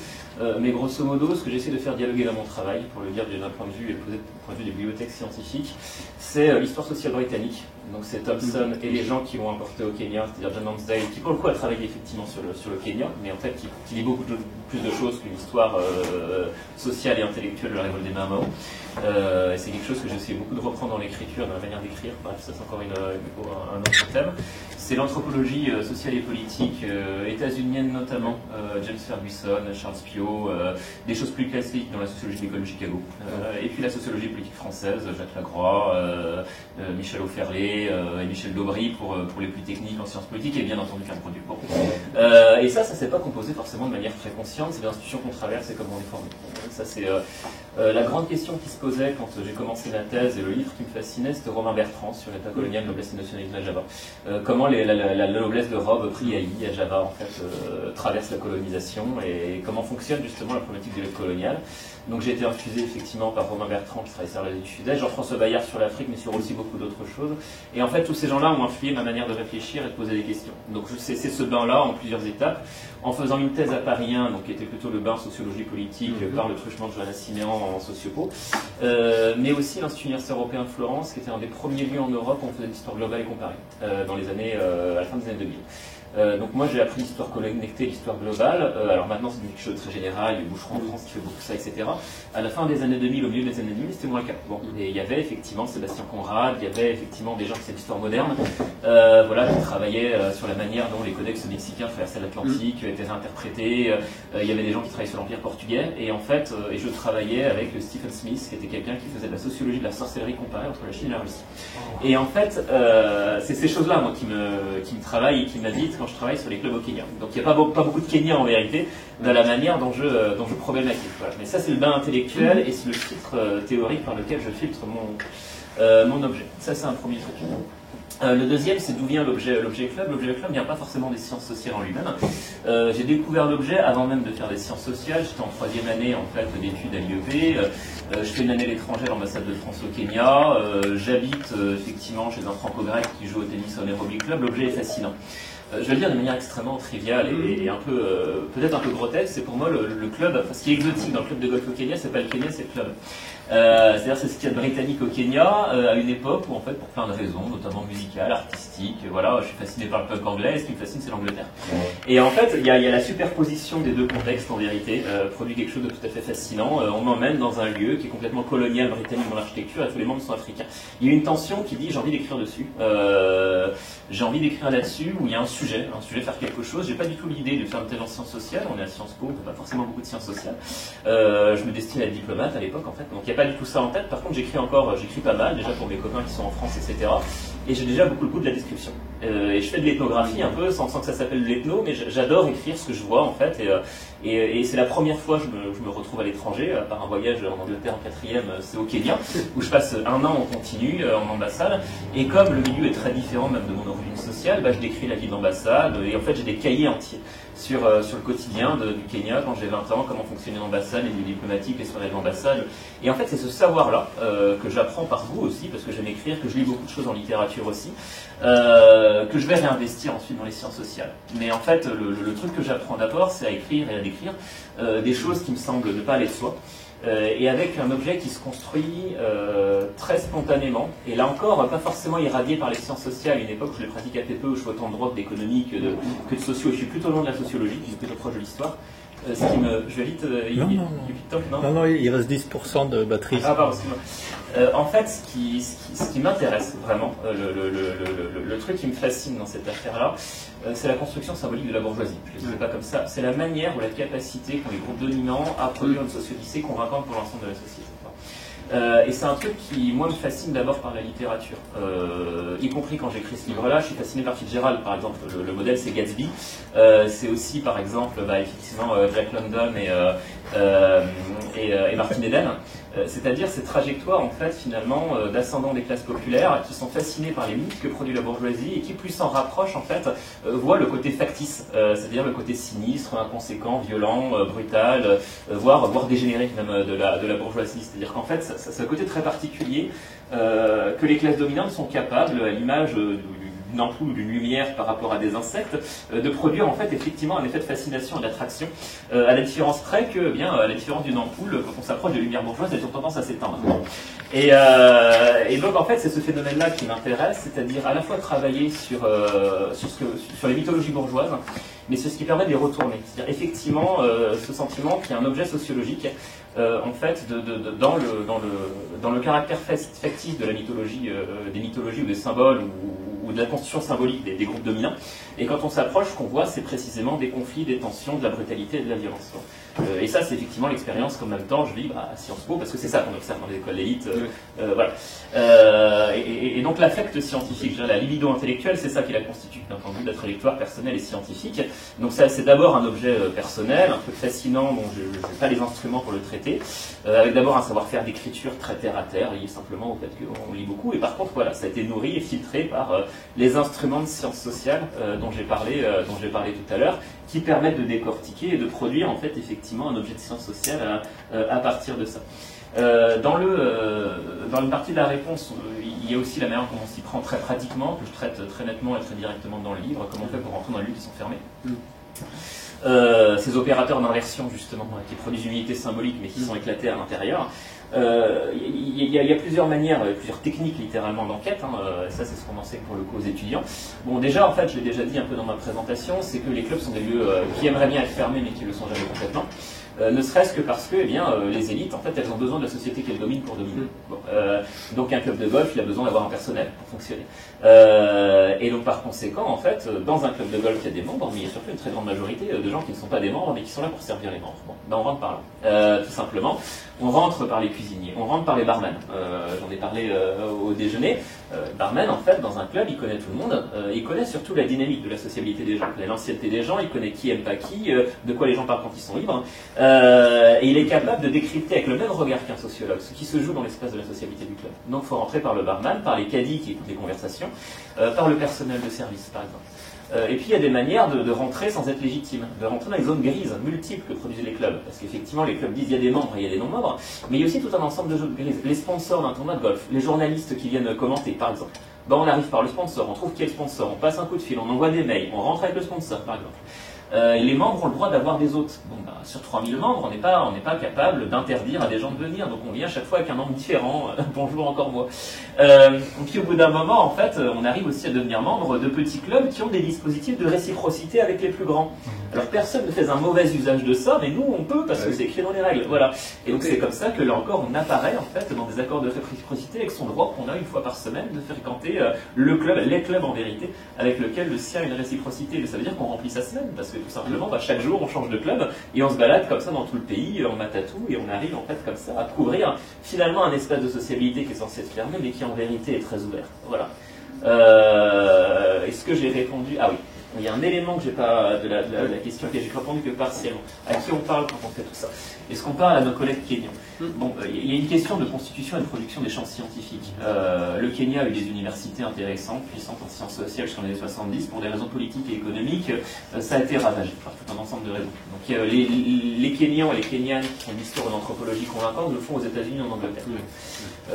Mais grosso modo, ce que j'essaie de faire dialoguer dans mon travail, pour le dire d'un point de vue et poser point de vue des bibliothèques scientifiques, c'est l'histoire sociale britannique. Donc c'est Thompson et les gens qui l'ont importé au Kenya, c'est-à-dire John Lonsdale, qui pour le coup a travaillé effectivement sur le Kenya, mais en fait qui lit beaucoup plus de choses qu'une histoire sociale et intellectuelle de la révolte des Mamans. C'est quelque chose que j'essaie beaucoup de reprendre dans l'écriture, dans la manière d'écrire. Bref, ça c'est encore un autre thème. C'est l'anthropologie sociale et politique états-unienne notamment, James Ferguson, Charles Piot, des choses plus classiques dans la sociologie de l'école de Chicago. Et puis la sociologie politique française, Jacques Lagroix, Michel Auferlé et Michel Daubry pour les plus techniques en sciences politiques, et bien entendu Pierre Produit. Bon. Et ça s'est pas composé forcément de manière très consciente, c'est l'institution qu'on traverse et comment on est formé. Ça c'est la grande question qui se posait quand j'ai commencé ma thèse, et le livre qui me fascinait, c'était Romain Bertrand sur l'état colonial, noblesse et nationalisme à Java. Comment la noblesse de robe pris à Java en fait traverse la colonisation, et comment fonctionne justement la problématique de l'aide coloniale. Donc j'ai été infusé effectivement par Romain Bertrand qui travaille sur l'Asie du Sud-Est, Jean-François Bayard sur l'Afrique, mais sur aussi beaucoup d'autres choses. Et en fait tous ces gens-là ont influé ma manière de réfléchir et de poser des questions. Donc c'est ce bain-là en plusieurs étapes, en faisant une thèse à Paris 1, donc qui était plutôt le bain sociologie politique par le truchement de Johanna Siméan en sociopo, mais aussi l'Institut universitaire européen de Florence, qui était un des premiers lieux en Europe où on faisait de l'histoire globale et comparée, dans les années, à la fin des années 2000. Donc moi j'ai appris l'histoire connectée, l'histoire globale. Alors maintenant c'est quelque chose de très général, il y a Boucheron en France qui fait beaucoup ça, etc. À la fin des années 2000, au milieu des années 2000, c'était moins le cas. Bon. Et il y avait effectivement Sébastien Conrad, il y avait effectivement des gens qui faisaient l'histoire moderne, voilà, qui travaillaient sur la manière dont les codex mexicains traversaient l'Atlantique, étaient interprétés. Il y avait des gens qui travaillaient sur l'Empire portugais. Et en fait, et je travaillais avec Stephen Smith, qui était quelqu'un qui faisait de la sociologie de la sorcellerie comparée entre la Chine et la Russie. Et en fait, c'est ces choses-là, moi, qui me travaillent et qui m'habitent quand je travaille sur les clubs au Kenya. Donc il n'y a pas beaucoup de Kenya en vérité, dans la manière dont je problématise. Voilà. Mais ça c'est le bain intellectuel et c'est le filtre théorique par lequel je filtre mon objet. Ça c'est un premier truc. Le deuxième, c'est d'où vient l'objet club. L'objet club ne vient pas forcément des sciences sociales en lui-même. J'ai découvert l'objet avant même de faire des sciences sociales. J'étais en 3e année en fait d'études à l'IEP. Je fais une année à l'étranger à l'ambassade de France au Kenya. J'habite effectivement chez un franco-grec qui joue au tennis au Nairobi Club. L'objet est fascinant. Je vais le dire de manière extrêmement triviale et un peu, peut-être un peu grotesque. C'est pour moi le club, enfin, ce qui est exotique dans le club de golf au Kenya, c'est pas le Kenya, c'est le club. C'est-à-dire c'est ce qu'il y a de britannique au Kenya à une époque où en fait pour plein de raisons, notamment musicales, artistiques, voilà, je suis fasciné par le punk anglais et ce qui me fascine c'est l'Angleterre. Et en fait il y a la superposition des deux contextes en vérité, produit quelque chose de tout à fait fascinant. On m'emmène dans un lieu qui est complètement colonial britannique dans l'architecture et tous les membres sont africains. Il y a une tension qui dit j'ai envie d'écrire dessus, j'ai envie d'écrire là-dessus où il y a un sujet, faire quelque chose. J'ai pas du tout l'idée de faire une thèse en sciences sociales, on est à Sciences Po, on fait pas forcément beaucoup de sciences sociales. Je me destine à être diplomate à l'époque en fait, donc il n'y a pas du tout ça en tête. Par contre j'écris pas mal, déjà pour mes copains qui sont en France, etc. Et j'ai déjà beaucoup le goût de la description. Et je fais de l'ethnographie un peu, sans que ça s'appelle de l'ethno, mais j'adore écrire ce que je vois en fait. Et c'est la première fois que je me retrouve à l'étranger, par un voyage en Angleterre en 4e, c'est au Kenya, où je passe un an en continu en ambassade. Et comme le milieu est très différent même de mon origine sociale, je décris la vie de l'ambassade. Et en fait j'ai des cahiers entiers sur le quotidien du Kenya quand j'ai 20 ans, comment fonctionnait l'ambassade, les lieux diplomatiques, les soirées de l'ambassade. Et en fait c'est ce savoir-là que j'apprends par vous aussi, parce que j'aime écrire, que je lis beaucoup de choses en littérature aussi, que je vais réinvestir ensuite dans les sciences sociales. Mais en fait le truc que j'apprends d'abord c'est à écrire et à décrire des choses qui me semblent ne pas aller de soi. Et avec un objet qui se construit très spontanément, et là encore, pas forcément irradié par les sciences sociales, une époque où je les pratique assez peu, où je fais autant de droit d'économie que de sociaux, je suis plutôt loin de la sociologie, je suis plutôt proche de l'histoire. Je vais vite... Non, il reste 10% de batterie. Ah pardon, excuse-moi. En fait, ce qui m'intéresse vraiment, le truc qui me fascine dans cette affaire-là, c'est la construction symbolique de la bourgeoisie. Je ne le dis pas comme ça. C'est la manière ou la capacité qu'ont les groupes dominants à produire une société convaincante pour l'ensemble de la société. Et c'est un truc qui, moi, me fascine d'abord par la littérature. Y compris quand j'écris ce livre-là, je suis fasciné par Fitzgerald, par exemple. Le modèle, c'est Gatsby. C'est aussi, par exemple, effectivement, Jack London et Martin Eden. C'est-à-dire ces trajectoires, en fait, finalement, d'ascendant des classes populaires qui sont fascinées par les mythes que produit la bourgeoisie et qui, plus s'en rapprochent, en fait, voient le côté factice, c'est-à-dire le côté sinistre, inconséquent, violent, brutal, voire dégénéré même de la bourgeoisie. C'est-à-dire qu'en fait, c'est un côté très particulier que les classes dominantes sont capables, à l'image du d'une ampoule ou d'une lumière par rapport à des insectes, de produire en fait effectivement un effet de fascination et d'attraction, à la différence près que, bien, à la différence d'une ampoule, quand on s'approche de lumière bourgeoise, elles ont tendance à s'éteindre. Et donc en fait c'est ce phénomène-là qui m'intéresse, c'est-à-dire à la fois travailler sur les mythologies bourgeoises, mais c'est ce qui permet de les retourner. C'est-à-dire effectivement ce sentiment qu'il y a un objet sociologique en fait dans le caractère factice de la mythologie, des mythologies ou des symboles ou de la constitution symbolique des groupes dominants. Et quand on s'approche, ce qu'on voit, c'est précisément des conflits, des tensions, de la brutalité et de la violence. Et ça, c'est effectivement l'expérience qu'en même temps je vis à Sciences Po, parce que c'est ça qu'on observe dans les écoles d'élite. Voilà. Et donc l'affect scientifique, la libido intellectuelle, c'est ça qui la constitue, d'un point de vue de la trajectoire personnelle et scientifique. Donc ça, c'est d'abord un objet personnel, un peu fascinant, dont je n'ai pas les instruments pour le traiter, avec d'abord un savoir-faire d'écriture très terre à terre, lié simplement au fait qu'on lit beaucoup. Et par contre, voilà, ça a été nourri et filtré par les instruments de sciences sociales dont j'ai parlé tout à l'heure, qui permettent de décortiquer et de produire en fait effectivement un objet de science sociale à partir de ça. Dans une partie de la réponse, il y a aussi la manière dont on s'y prend très pratiquement, que je traite très nettement et très directement dans le livre, comment on fait pour rentrer dans les lieux qui sont fermés. Ces opérateurs d'inversion justement, qui produisent une unité symbolique mais qui sont éclatés à l'intérieur. Il y a plusieurs manières, plusieurs techniques littéralement d'enquête, ça c'est ce qu'on enseigne pour le coup aux étudiants. Bon, déjà en fait, je l'ai déjà dit un peu dans ma présentation, c'est que les clubs sont des lieux qui aimeraient bien être fermés mais qui ne le sont jamais complètement. Ne serait-ce que parce que les élites, en fait, elles ont besoin de la société qu'elles dominent pour dominer. Bon, donc un club de golf, il a besoin d'avoir un personnel pour fonctionner. Et donc par conséquent, en fait, dans un club de golf, il y a des membres, mais il y a surtout une très grande majorité de gens qui ne sont pas des membres, mais qui sont là pour servir les membres. Bon, ben on rentre par là, tout simplement. On rentre par les cuisiniers, on rentre par les barman. J'en ai parlé au déjeuner. Barman, en fait, dans un club, il connaît tout le monde. Il connaît surtout la dynamique de la sociabilité des gens, l'ancienneté des gens, il connaît qui aime pas qui, de quoi les gens parlent quand ils sont libres. Et il est capable de décrypter avec le même regard qu'un sociologue ce qui se joue dans l'espace de la sociabilité du club. Donc il faut rentrer par le barman, par les caddies qui écoutent les conversations, par le personnel de service par exemple. Et puis il y a des manières de rentrer sans être légitime, de rentrer dans les zones grises multiples que produisent les clubs. Parce qu'effectivement les clubs disent il y a des membres et il y a des non-membres, mais il y a aussi tout un ensemble de zones grises. Les sponsors d'un tournoi de golf, les journalistes qui viennent commenter par exemple. Ben, on arrive par le sponsor, on trouve qui est le sponsor, on passe un coup de fil, on envoie des mails, on rentre avec le sponsor par exemple. Les membres ont le droit d'avoir des hôtes. Bon, bah, sur 3000 membres, on n'est pas capable d'interdire à des gens de venir, donc on vient chaque fois avec un nombre différent. Bonjour encore moi. Puis au bout d'un moment, en fait, on arrive aussi à devenir membre de petits clubs qui ont des dispositifs de réciprocité avec les plus grands. Alors personne ne fait un mauvais usage de ça, mais nous on peut parce que c'est écrit dans les règles. Voilà. Et donc c'est comme ça que là encore on apparaît en fait dans des accords de réciprocité avec son droit qu'on a une fois par semaine de fréquenter le club, les clubs en vérité, avec lequel le sien a une réciprocité. Mais ça veut dire qu'on remplit sa semaine parce que tout simplement chaque jour on change de club et on se balade comme ça dans tout le pays en matatou et on arrive en fait comme ça à couvrir finalement un espace de sociabilité qui est censé être fermé mais qui en vérité est très ouvert. Voilà. Est-ce que j'ai répondu? Ah oui. Il y a un élément que j'ai pas de la question que j'ai répondu que partiellement. À qui on parle quand on fait tout ça? Est-ce qu'on parle à nos collègues kenyans? Bon, il y a une question de constitution et de production des champs scientifiques. Le Kenya a eu des universités intéressantes, puissantes en sciences sociales jusqu'en années 70. Pour des raisons politiques et économiques, ça a été ravagé par tout un ensemble de raisons. Donc les Kenyans et les Kenyanes qui ont une histoire d'anthropologie convaincante le font aux États-Unis et en Angleterre.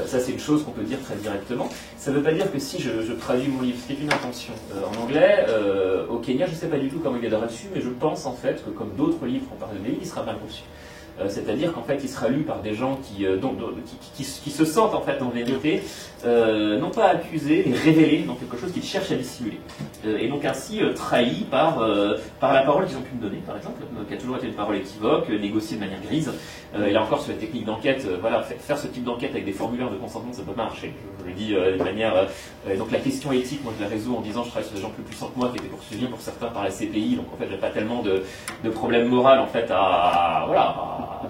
Ça, c'est une chose qu'on peut dire très directement. Ça ne veut pas dire que si je traduis mon livre, ce qui est une intention, en anglais, au Kenya, je ne sais pas du tout comment il viendra reçu, mais je pense en fait que comme d'autres livres qu'on parle de mes livres, il sera mal reçu. C'est-à-dire qu'en fait, il sera lu par des gens qui se sentent en fait en vérité, non pas accusés, mais révélés dans quelque chose qu'ils cherchent à dissimuler. Et donc ainsi trahis par la parole qu'ils ont pu me donner, par exemple, qui a toujours été une parole équivoque, négociée de manière grise. Et là encore, sur la technique d'enquête, voilà, faire ce type d'enquête avec des formulaires de consentement, ça ne peut pas marcher. Je le dis de manière... donc la question éthique, moi je la résous en disant je travaille sur des gens plus puissants que moi, qui étaient poursuivis pour certains par la CPI, donc en fait j'ai pas tellement de problème moral en fait à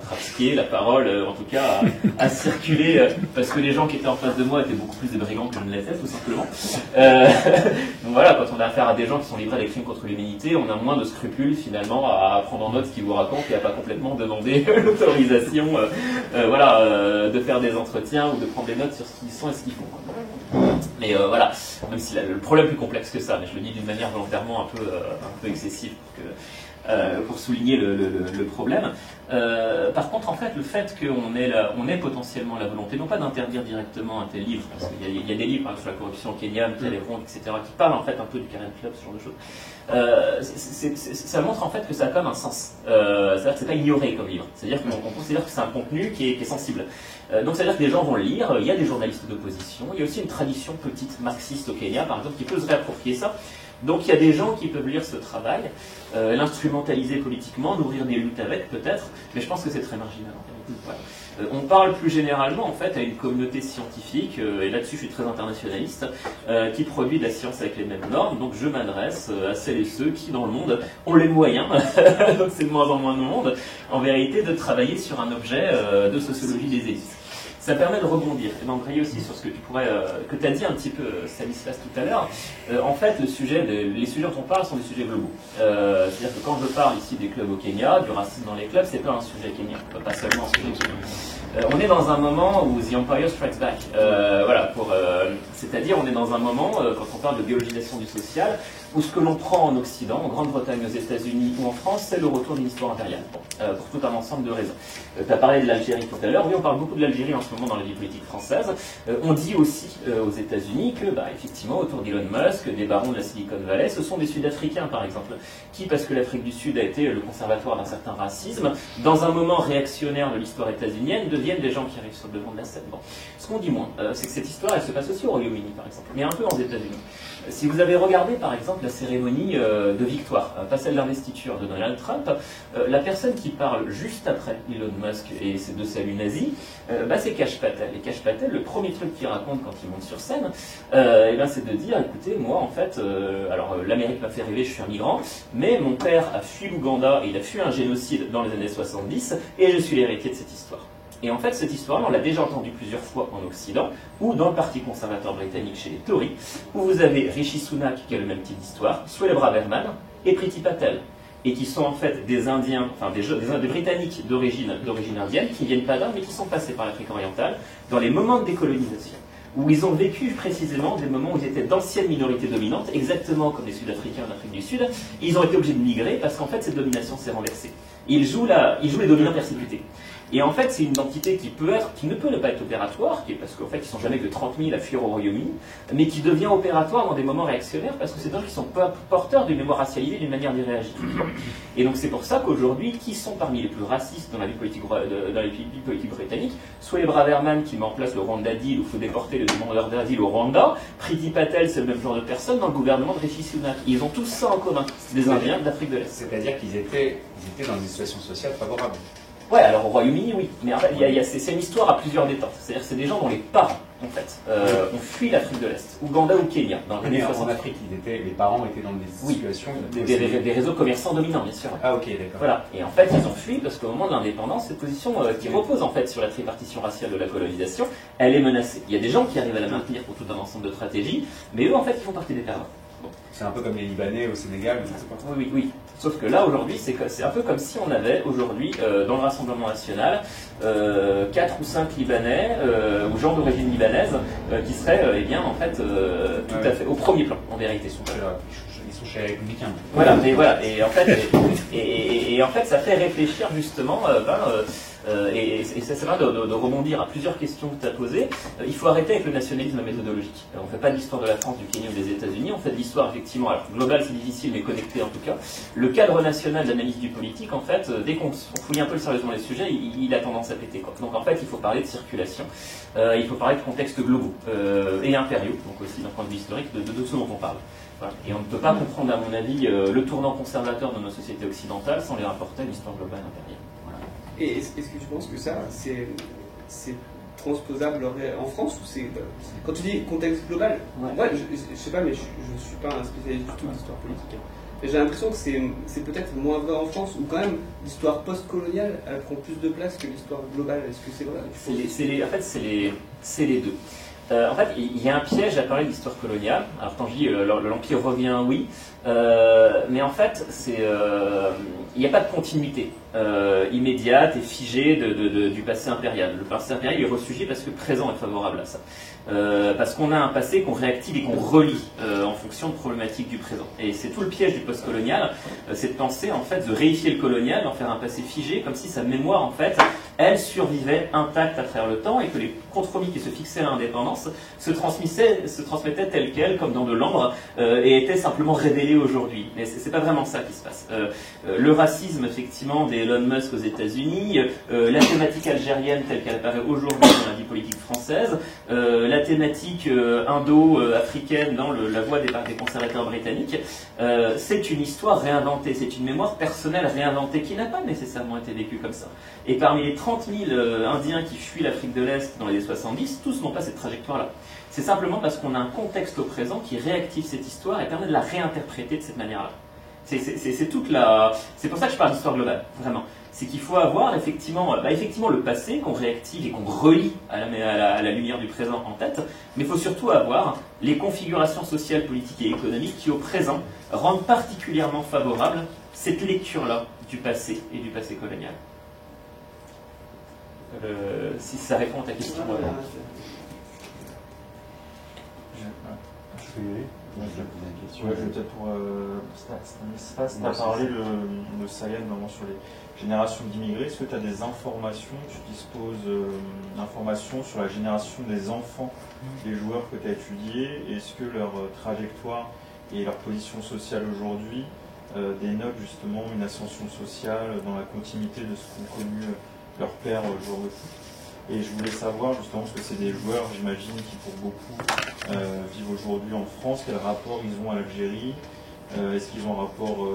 pratiquer la parole, en tout cas à circuler, parce que les gens qui étaient en face de moi étaient beaucoup plus des brigands que je ne l'étais, tout simplement. Donc voilà, quand on a affaire à des gens qui sont livrés à des crimes contre l'humanité, on a moins de scrupules finalement à prendre en note ce qu'ils vous racontent et à pas complètement demander l'autorisation de faire des entretiens ou de prendre des notes sur ce qu'ils sont et ce qu'ils font. Mais voilà, même si le problème est plus complexe que ça, mais je le dis d'une manière volontairement un peu excessive. pour souligner le problème. Par contre, en fait, le fait qu'on ait potentiellement la volonté, non pas d'interdire directement un tel livre, parce qu'il y a des livres sur la corruption au Kenya, Talleyrand, etc., qui parlent en fait un peu du Karen Club, ce genre de choses. Ça montre en fait que ça a quand même un sens. C'est-à-dire que c'est pas ignoré comme livre. C'est-à-dire qu'on considère que c'est un contenu qui est sensible. Donc c'est-à-dire que les gens vont le lire. Il y a des journalistes d'opposition. Il y a aussi une tradition petite marxiste au Kenya, par exemple, qui peut se réapproprier ça. Donc il y a des gens qui peuvent lire ce travail, l'instrumentaliser politiquement, nourrir des luttes avec peut-être, mais je pense que c'est très marginal en vérité. Voilà. On parle plus généralement en fait à une communauté scientifique, et là-dessus je suis très internationaliste, qui produit de la science avec les mêmes normes, donc je m'adresse à celles et ceux qui dans le monde ont les moyens, donc c'est de moins en moins de monde, en vérité de travailler sur un objet de sociologie des élites. Ça permet de rebondir et d'embrayer aussi sur ce que tu as dit un petit peu, Stanislas, tout à l'heure. En fait, les sujets dont on parle sont des sujets globaux. C'est-à-dire que quand je parle ici des clubs au Kenya, du racisme dans les clubs, c'est pas un sujet kenyan, pas seulement un sujet kenyan. On est dans un moment où The Empire Strikes Back. C'est-à-dire on est dans un moment, quand on parle de biologisation du social, où ce que l'on prend en Occident, en Grande-Bretagne, aux États-Unis ou en France, c'est le retour d'une histoire impériale, pour tout un ensemble de raisons. Tu as parlé de l'Algérie tout à l'heure, oui, on parle beaucoup de l'Algérie en ce moment dans la vie politique française. On dit aussi aux États-Unis que, effectivement, autour d'Elon Musk, des barons de la Silicon Valley, ce sont des Sud-Africains, par exemple, qui, parce que l'Afrique du Sud a été le conservatoire d'un certain racisme, dans un moment réactionnaire de l'histoire états-unienne, deviennent des gens qui arrivent sur le devant de la scène. Bon. Ce qu'on dit moins, c'est que cette histoire, elle se passe aussi au Royaume-Uni, par exemple, mais un peu aux États-Unis. Si vous avez regardé, par exemple, la cérémonie de victoire, pas celle d'investiture de Donald Trump, la personne qui parle juste après Elon Musk et ses deux saluts nazis, c'est Kash Patel. Et Kash Patel, le premier truc qu'il raconte quand il monte sur scène, c'est de dire, écoutez, moi, en fait, l'Amérique m'a fait rêver, je suis un migrant, mais mon père a fui l'Ouganda et il a fui un génocide dans les années 70, et je suis l'héritier de cette histoire. Et en fait, cette histoire-là, on l'a déjà entendue plusieurs fois en Occident, ou dans le Parti conservateur britannique chez les Tories, où vous avez Rishi Sunak, qui a le même type d'histoire, Suella Braverman et Priti Patel, et qui sont en fait des Indiens, enfin des Britanniques d'origine indienne, qui viennent pas d'Inde, mais qui sont passés par l'Afrique orientale, dans les moments de décolonisation, où ils ont vécu précisément des moments où ils étaient d'anciennes minorités dominantes, exactement comme les Sud-Africains en Afrique du Sud, et ils ont été obligés de migrer parce qu'en fait, cette domination s'est renversée. Ils jouent les dominants persécutés. Et en fait, c'est une identité qui ne peut ne pas être opératoire, parce qu'en fait, ils sont jamais que 30 000 à fuir au Royaume-Uni, mais qui devient opératoire dans des moments réactionnaires, parce que c'est des gens qui sont porteurs d'une mémoire racialisée, d'une manière d'y réagir. Et donc c'est pour ça qu'aujourd'hui, qui sont parmi les plus racistes dans la vie politique britannique, soit les Braverman qui met en place le Rwanda Deal, où il faut déporter les demandeurs d'asile au Rwanda, Priti Patel, c'est le même genre de personne dans le gouvernement de Rishi Sunak. Ils ont tous ça en commun, c'est des Indiens d'Afrique de l'Est. C'est-à-dire qu'ils étaient dans une situation sociale favorable. Ouais, alors au Royaume-uni, oui. Mais en fait, c'est une histoire à plusieurs départs. C'est-à-dire que c'est des gens dont les parents, en fait, ont fui l'Afrique de l'Est, Ouganda ou Kenya, dans les années 60. En Afrique, les parents étaient dans des situations... Des réseaux commerçants dominants, bien sûr. Ah, ok, d'accord. Voilà. Et en fait, ils ont fui parce qu'au moment de l'indépendance, cette position qui repose en fait sur la tripartition raciale de la colonisation, elle est menacée. Il y a des gens qui arrivent à la maintenir pour tout un ensemble de stratégies, mais eux, en fait, ils font partie des perdants. Bon. C'est un peu comme les Libanais au Sénégal. Oui. Sauf que là, aujourd'hui, c'est un peu comme si on avait, aujourd'hui, dans le Rassemblement National, 4 ou 5 Libanais, ou gens d'origine libanaise, qui seraient, tout à fait au premier plan, en vérité. Ils sont chez les Républicains. Voilà, mais voilà. Et en fait, ça fait réfléchir, justement, et c'est vrai de rebondir à plusieurs questions que tu as posées. Il faut arrêter avec le nationalisme méthodologique. On ne fait pas de l'histoire de la France, du Kenya ou des États-Unis, on fait de l'histoire effectivement, alors globale c'est difficile, mais connectée en tout cas. Le cadre national d'analyse du politique, en fait, dès qu'on fouille un peu sérieusement les sujets, il a tendance à péter, quoi. Donc en fait, il faut parler de circulation, il faut parler de contextes globaux et impériaux, donc aussi d'un point de vue historique, de ce dont on parle. Voilà. Et on ne peut pas comprendre, à mon avis, le tournant conservateur de nos sociétés occidentales sans les rapporter à une histoire globale impériale. Et est-ce que tu penses que ça, c'est transposable en France ou c'est quand tu dis contexte global, ouais. Moi je sais pas, mais je suis pas un spécialiste du tout d'histoire politique. Et j'ai l'impression que c'est peut-être moins vrai en France, où quand même l'histoire post-coloniale elle prend plus de place que l'histoire globale. Est-ce que c'est vrai? En fait, c'est les deux. En fait, il y a un piège à parler d'histoire coloniale. Alors quand je dis l'Empire revient, oui, mais en fait, il n'y a pas de continuité immédiate et figée du passé impérial. Le passé impérial est ressurgi parce que le présent est favorable à ça. Parce qu'on a un passé qu'on réactive et qu'on relie en fonction construction de problématiques du présent. Et c'est tout le piège du postcolonial, c'est de penser en fait, de réifier le colonial, d'en faire un passé figé, comme si sa mémoire en fait, elle survivait intacte à travers le temps et que les compromis qui se fixaient à l'indépendance se transmettaient tels quels, comme dans de l'ambre, et étaient simplement révélés aujourd'hui. Mais c'est pas vraiment ça qui se passe. Le racisme, effectivement, des Elon Musk aux États-Unis, la thématique algérienne telle qu'elle apparaît aujourd'hui dans la vie politique française, la thématique indo-africaine dans la voix des conservateurs britanniques, c'est une histoire réinventée, c'est une mémoire personnelle réinventée qui n'a pas nécessairement été vécue comme ça. Et parmi les 30 000 Indiens qui fuient l'Afrique de l'Est dans les années 70, tous n'ont pas cette trajectoire-là. C'est simplement parce qu'on a un contexte au présent qui réactive cette histoire et permet de la réinterpréter de cette manière-là. C'est pour ça que je parle d'histoire globale, vraiment. C'est qu'il faut avoir effectivement le passé qu'on réactive et qu'on relie à la lumière du présent en tête, mais il faut surtout avoir les configurations sociales, politiques et économiques qui, au présent, rendent particulièrement favorable cette lecture-là du passé et du passé colonial. Si ça répond à ta question. Je peux y aller. Ouais, je vais peut-être pour Stanislas, tu as parlé de Sayed sur les générations d'immigrés. Est-ce que tu as des informations, tu disposes d'informations sur la génération des enfants des joueurs que tu as étudiés? Est-ce que leur trajectoire et leur position sociale aujourd'hui dénotent justement une ascension sociale dans la continuité de ce qu'ont connu leurs pères joueurs de foot? Et je voulais savoir justement, parce que c'est des joueurs, j'imagine, qui pour beaucoup vivent aujourd'hui en France, quel rapport ils ont à l'Algérie? Est-ce qu'ils ont un rapport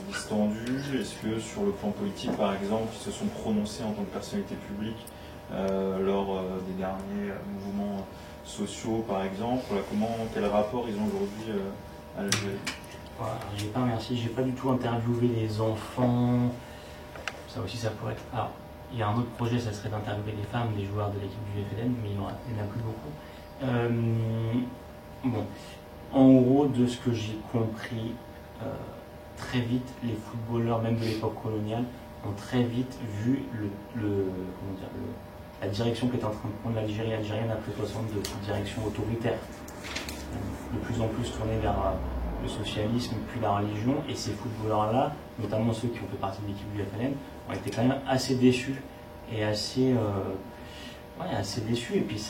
distendu? Est-ce que sur le plan politique, par exemple, ils se sont prononcés en tant que personnalité publique lors des derniers mouvements sociaux, par exemple? Voilà, quel rapport ils ont aujourd'hui à l'Algérie? Voilà, j'ai pas du tout interviewé les enfants. Ça aussi, ça pourrait être... Alors, il y a un autre projet, ça serait d'interviewer les femmes des joueurs de l'équipe du FLN, mais il n'y en a plus beaucoup. Bon, en gros, de ce que j'ai compris, très vite, les footballeurs, même de l'époque coloniale, ont très vite vu la direction qu'était en train de prendre l'Algérie algérienne après 62, une direction autoritaire, de plus en plus tournée vers le socialisme puis la religion, et ces footballeurs-là, notamment ceux qui ont fait partie de l'équipe du FLN, ont été quand même assez déçus et assez déçus, et puis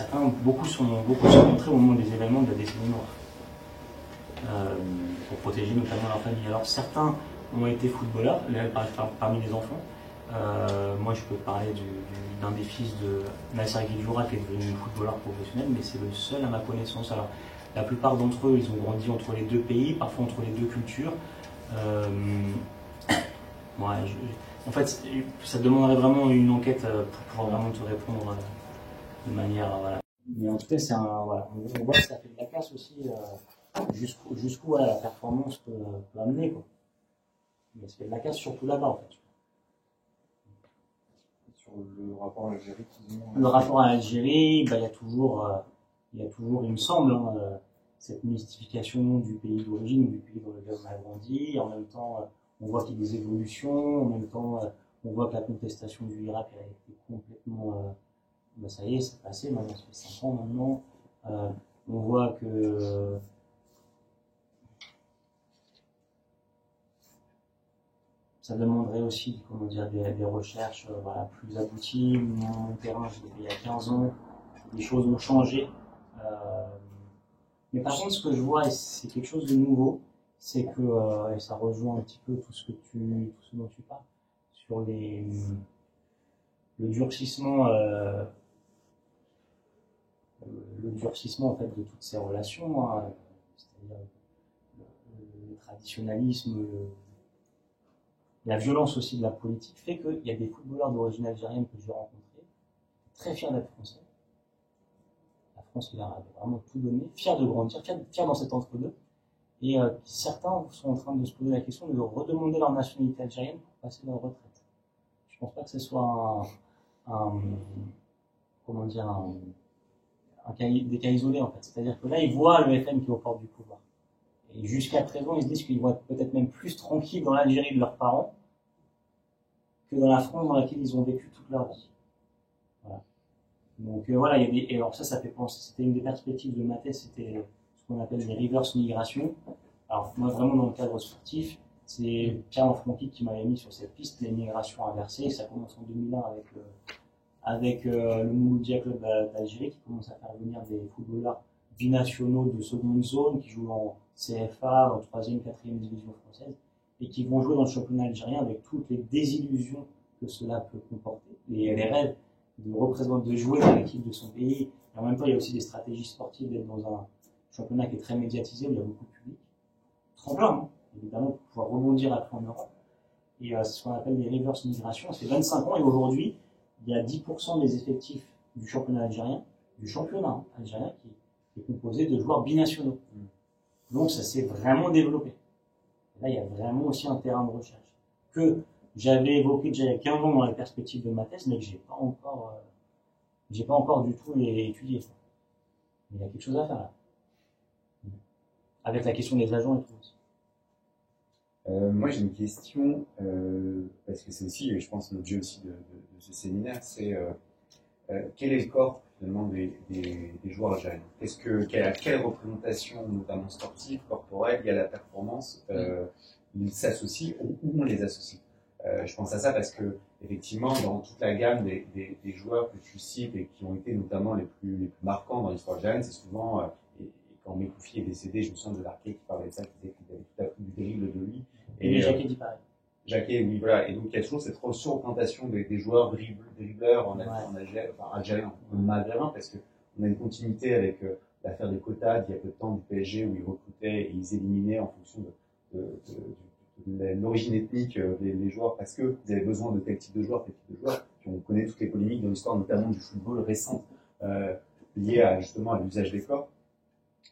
beaucoup sont montrés au moment des événements de la décennie noire pour protéger notamment leur famille. Alors certains ont été footballeurs, parmi les enfants. Moi je peux parler d'un des fils de Nasser Guedjoura qui est devenu footballeur professionnel, mais c'est le seul à ma connaissance. Alors la plupart d'entre eux, ils ont grandi entre les deux pays, parfois entre les deux cultures. En fait, ça demanderait vraiment une enquête pour pouvoir vraiment te répondre de manière... Voilà. Mais en tout cas, on voit que ça fait de la casse aussi jusqu'où la performance peut amener, quoi. Mais ça fait de la casse surtout là-bas, en fait. Sur le rapport à l'Algérie, le rapport à l'Algérie, il y a toujours, il me semble, cette mystification du pays d'origine, du pays dans lequel on a grandi. En même temps, on voit qu'il y a des évolutions. En même temps, on voit que la contestation du Irak a été complètement... ça y est, c'est passé, maintenant, ça fait 5 ans maintenant. On voit que... ça demanderait aussi, des recherches plus abouties. Mon terrain, je l'ai fait il y a 15 ans. Les choses ont changé. Mais par contre, ce que je vois, et c'est quelque chose de nouveau, c'est que, et ça rejoint un petit peu tout ce dont tu parles, sur le durcissement en fait de toutes ces relations, c'est-à-dire le traditionnalisme, la violence aussi de la politique, fait qu'il y a des footballeurs d'origine algérienne que j'ai rencontrés, très fiers d'être français. La France leur a vraiment tout donné, fiers de grandir, fiers dans cet entre-deux. Et certains sont en train de se poser la question de redemander leur nationalité algérienne pour passer leur retraite. Je ne pense pas que ce soit des cas isolés, en fait. C'est-à-dire que là, ils voient le FN qui est aux portes du pouvoir. Et jusqu'à présent, ils se disent qu'ils vont être peut-être même plus tranquilles dans l'Algérie de leurs parents que dans la France dans laquelle ils ont vécu toute leur vie. Voilà. Donc voilà, et alors ça fait penser, c'était une des perspectives de ma thèse, c'était ce qu'on appelle les reverse migrations. alors moi vraiment dans le cadre sportif, c'est Pierre Enfronqui qui m'avait mis sur cette piste, l'immigration inversée. Ça commence en 2001 avec le Mouloudia Club d'Algérie qui commence à faire venir des footballeurs binationaux de seconde zone qui jouent en CFA, en 3e, 4e division française et qui vont jouer dans le championnat algérien avec toutes les désillusions que cela peut comporter, les rêves de jouer dans l'équipe de son pays. Et en même temps, il y a aussi des stratégies sportives d'être dans un championnat qui est très médiatisé, où il y a beaucoup de public. Tremblant, hein, évidemment, pour pouvoir rebondir après en Europe. Et c'est ce qu'on appelle les reverse migration. Ça fait 25 ans et aujourd'hui, il y a 10% des effectifs du championnat algérien, algérien qui est composé de joueurs binationaux. Donc ça s'est vraiment développé. Et là, il y a vraiment aussi un terrain de recherche que j'avais évoqué déjà il y a 15 ans dans la perspective de ma thèse, mais que j'ai pas encore du tout étudié. Mais il y a quelque chose à faire là. Avec la question des agents et tout aussi. Moi j'ai une question, parce que c'est aussi, je pense, l'objet aussi de ce séminaire, c'est quel est le corps finalement des joueurs algériens? Quelle représentation, notamment sportive, corporelle, liée à la performance, ils s'associent ou on les associe? Je pense à ça parce que effectivement, dans toute la gamme des joueurs que tu cites et qui ont été notamment les plus marquants dans l'histoire algérienne, c'est souvent, et quand Mekoufi est décédé, je me souviens de Larquet qui parlait de ça, qui disait qu'il avait tout appris du terrible de lui. Et Jacquet dit pareil. Jacquet, oui, voilà. Et donc, il y a toujours cette surreprésentation des joueurs dribbleurs en algériens, maghrébins, parce qu'on a une continuité avec l'affaire des quotas d'il y a peu de temps du PSG où ils recrutaient et ils éliminaient en fonction de l'origine ethnique des joueurs parce que vous avez besoin de tel type de joueurs, Puis on connaît toutes les polémiques dans l'histoire, notamment du football récent, liées justement à l'usage des corps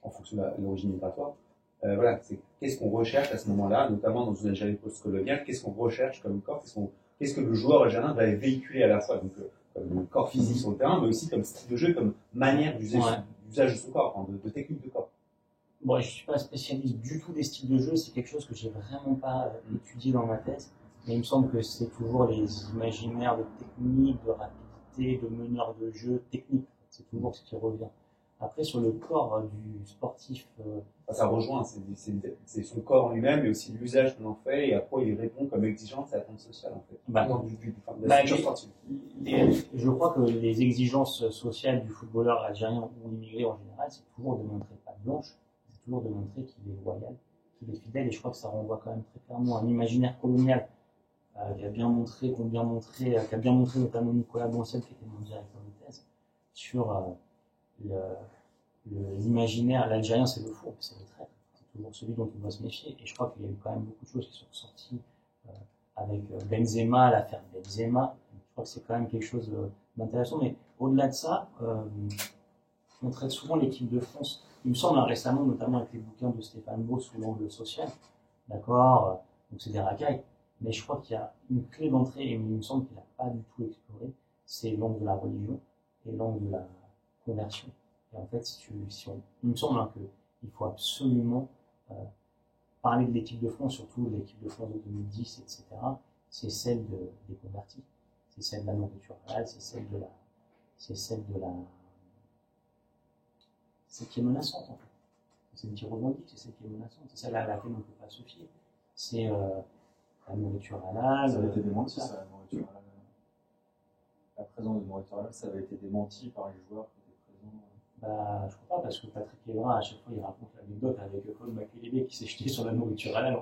en fonction de l'origine migratoire. Voilà, qu'est-ce qu'on recherche à ce moment-là, notamment dans une Algérie post-coloniale, qu'est-ce qu'on recherche comme corps, qu'est-ce que le joueur algérien va véhiculer à la fois, donc comme le corps physique sur le terrain, mais aussi comme style de jeu, comme manière d'usage de son corps, de technique de corps. Bon, je ne suis pas spécialiste du tout des styles de jeu, c'est quelque chose que j'ai vraiment pas étudié dans ma thèse, mais il me semble que c'est toujours les imaginaires de technique, de rapidité, de meneur de jeu technique, c'est toujours ce qui revient. Après, sur le corps du sportif... Ça rejoint, c'est son corps en lui-même, mais aussi l'usage qu'on en fait, et après il répond comme exigence à l'attente sociale, en fait. Je crois que les exigences sociales du footballeur algérien ou immigré en général, c'est toujours de montrer patte blanche, c'est toujours de montrer qu'il est loyal, qu'il est fidèle, et je crois que ça renvoie quand même très clairement à un imaginaire colonial qui a bien montré notamment Nicolas Boncel, qui était mon directeur de thèse, sur... l'imaginaire, l'Algérien c'est le four, c'est le traître, c'est toujours celui dont on doit se méfier. Et je crois qu'il y a eu quand même beaucoup de choses qui sont sorties avec Benzema, l'affaire Benzema. Je crois que c'est quand même quelque chose d'intéressant. Mais au-delà de ça, on traite souvent l'équipe de France. Il me semble récemment, notamment avec les bouquins de Stéphane Beau sous l'angle social, d'accord, donc c'est des racailles. Mais je crois qu'il y a une clé d'entrée, et il me semble qu'il n'a pas du tout exploré, c'est l'angle de la religion et l'angle de la conversion. Et en fait, il me semble qu'il faut absolument parler de l'équipe de France, surtout l'équipe de France de 2010, etc. C'est celle des convertis, c'est celle de la nourriture halal, c'est celle qui est menaçante en fait. C'est celle qui revendique, c'est celle qui est menaçante, c'est celle à laquelle on ne peut pas se fier. C'est la nourriture halal. Ça avait été démenti, ça, la nourriture halal. La présence de nourriture halal, ça avait été démenti par les joueurs. Je crois pas, parce que Patrick Evra, à chaque fois, il raconte l'anecdote avec Claude Makélébé qui s'est jeté sur la nourriture halal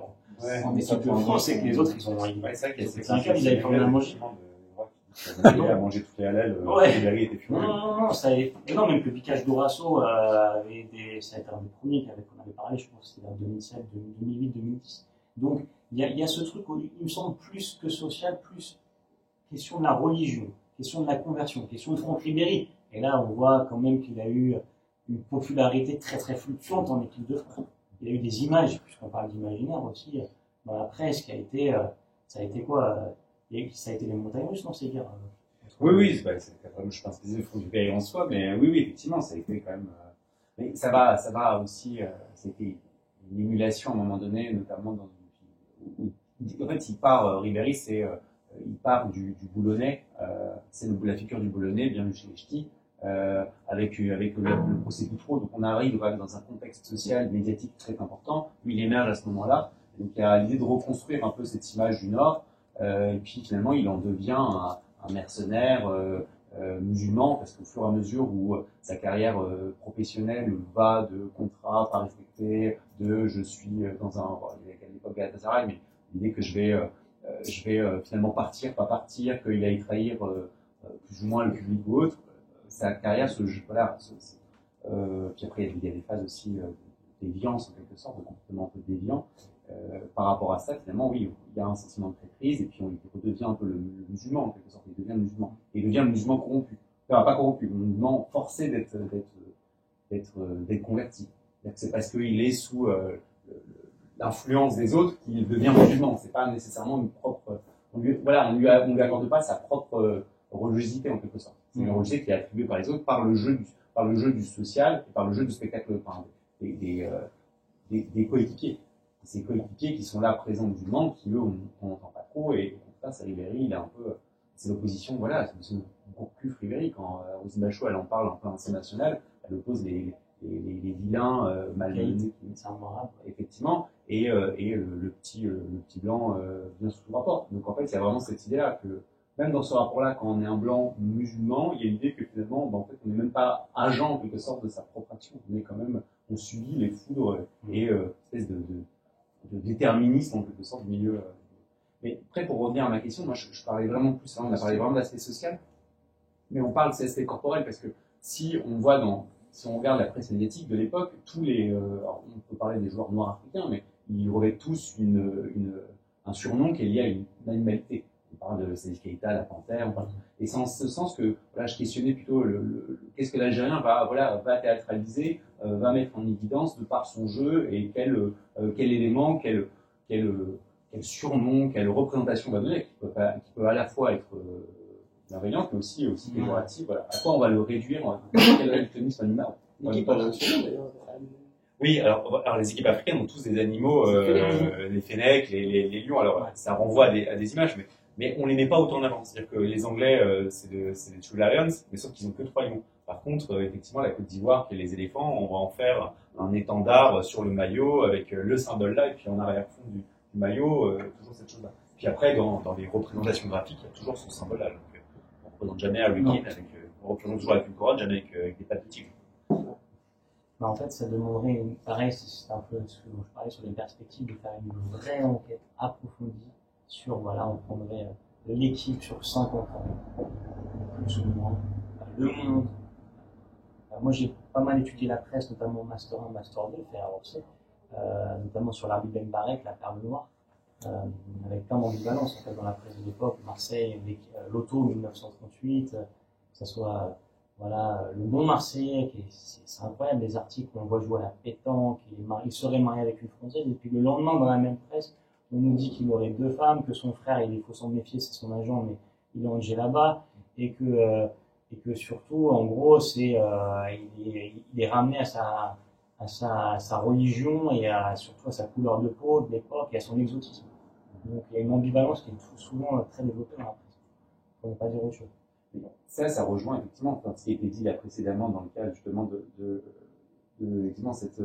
en équipe de France et que les autres, ils ont. C'est un cas, ils avaient pas mal à manger. Il a mangé toutes les halal, il était fumé. Non, même que Bicage Dorasso avait ça a été un des premiers qu'on avait parlé, je pense, c'était en 2007, 2008, 2010. Donc, il y a ce truc, il me semble, plus que social, plus question de la religion, question de la conversion, question de Franck Ribéry. Et là, on voit quand même qu'il a eu une popularité très très fluctuante en équipe de France. Il y a eu des images, puisqu'on parle d'imaginaire aussi, dans la presse, ça a été quoi ça a été les montagnes russes, non, ces guerres Oui, je pense que c'est le fond du pays en soi, mais oui, effectivement, ça a été quand même... mais ça va aussi... c'était une émulation à un moment donné, notamment dans en fait, il part, Ribéry, il part du Boulonnais, c'est la figure du Boulonnais, bien chez les ch'tis, avec le procès Boutreau. Donc on arrive quand même dans un contexte social, médiatique très important, où il émerge à ce moment-là. Donc il y a l'idée de reconstruire un peu cette image du Nord, et puis finalement il en devient un mercenaire musulman, parce qu'au fur et à mesure où sa carrière professionnelle va de contrats pas respectés, de je suis dans un, il y a qu'à l'époque Galatasaray, mais l'idée que je vais finalement partir, pas partir, qu'il aille trahir plus ou moins le public ou autre, sa carrière puis après il y a des phases aussi de déviance en quelque sorte, de comportement un peu déviant. Par rapport à ça, finalement, oui, il y a un sentiment de traîtrise, et puis on redevient un peu le musulman, en quelque sorte. Il devient musulman. Et il devient le musulman corrompu. Enfin, pas corrompu, le musulman forcé d'être converti. C'est parce qu'il est sous l'influence des autres qu'il devient musulman. C'est pas nécessairement une propre. On lui accorde pas sa propre religiosité, en quelque sorte. C'est une religiosité qui est attribuée par les autres par le jeu du social et par le jeu du spectacle, des coéquipiers. Ces coéquipiers qui sont là présents musulmans, qui eux on n'entend pas trop, et ça, Ribéry, il est un peu, c'est l'opposition, voilà, c'est beaucoup plus Ribéry. Quand Roselyne Bachelot, elle en parle un peu en scène nationale, elle oppose les vilains malmenés, effectivement, et le petit blanc vient sous le rapport. Donc en fait, il y a vraiment cette idée-là que même dans ce rapport-là, quand on est un blanc musulman, il y a l'idée que finalement, en fait, on n'est même pas agent en quelque sorte de sa propre action. On subit les foudres et espèce de déterministe en quelque sorte du milieu. Mais après, pour revenir à ma question, moi je parlais vraiment plus, on a parlé vraiment de l'aspect social, mais on parle de cet aspect corporel, parce que si on regarde la presse médiatique de l'époque, alors on peut parler des joueurs noirs africains, mais ils revêtent tous un surnom qui est lié à une animalité. On parle de Salif Keïta, la panthère, et c'est en ce sens que je questionnais plutôt qu'est-ce que l'Algérien va théâtraliser, va mettre en évidence de par son jeu, et quel élément, quel surnom, quelle représentation va donner, qui peut à la fois être bienveillante, mais aussi péjorative. Voilà. À quoi on va le réduire, quel réductionnisme animal. L'équipe a un surnom d'ailleurs. Oui, alors les équipes africaines ont tous des animaux, les fennecs, les lions, alors ça renvoie à des images, mais on les met pas autant en avant. C'est-à-dire que les Anglais, c'est des True Lions, mais sauf qu'ils ont que 3 lions. Par contre, effectivement, la Côte d'Ivoire, qui est les éléphants, on va en faire un étendard sur le maillot avec le symbole là, et puis en arrière-fond du maillot, toujours cette chose-là. Puis après, dans les représentations graphiques, il y a toujours ce symbole-là. Donc, on ne représente jamais Harry Kane on représente toujours avec une couronne, jamais avec des pattes de tigre. En fait, ça demanderait, pareil, c'est un peu ce que je parlais sur les perspectives, de faire une vraie enquête approfondie sur, on prendrait l'équipe sur 50 ans, plus ou moins, le monde. Moi, j'ai pas mal étudié la presse, notamment Master 1, Master 2, fait à Orsay, notamment sur l'Arbi Ben Barek, la perle noire, avec plein d'ambivalence en fait, dans la presse de l'époque, Marseille, l'auto 1938, que ce soit le bon Marseillais, c'est incroyable, les articles où on voit jouer à la pétanque, il serait marié avec une Française, et puis le lendemain dans la même presse, on nous dit qu'il aurait 2 femmes, que son frère, il faut s'en méfier, c'est son agent, mais il est engagé là-bas, et que surtout, en gros, il est ramené à sa religion et surtout à sa couleur de peau de l'époque et à son exotisme. Donc il y a une ambivalence qui est souvent très développée dans la presse. On ne peut pas dire autre chose. Ça rejoint effectivement ce qui a été dit là précédemment dans le cadre justement de effectivement cette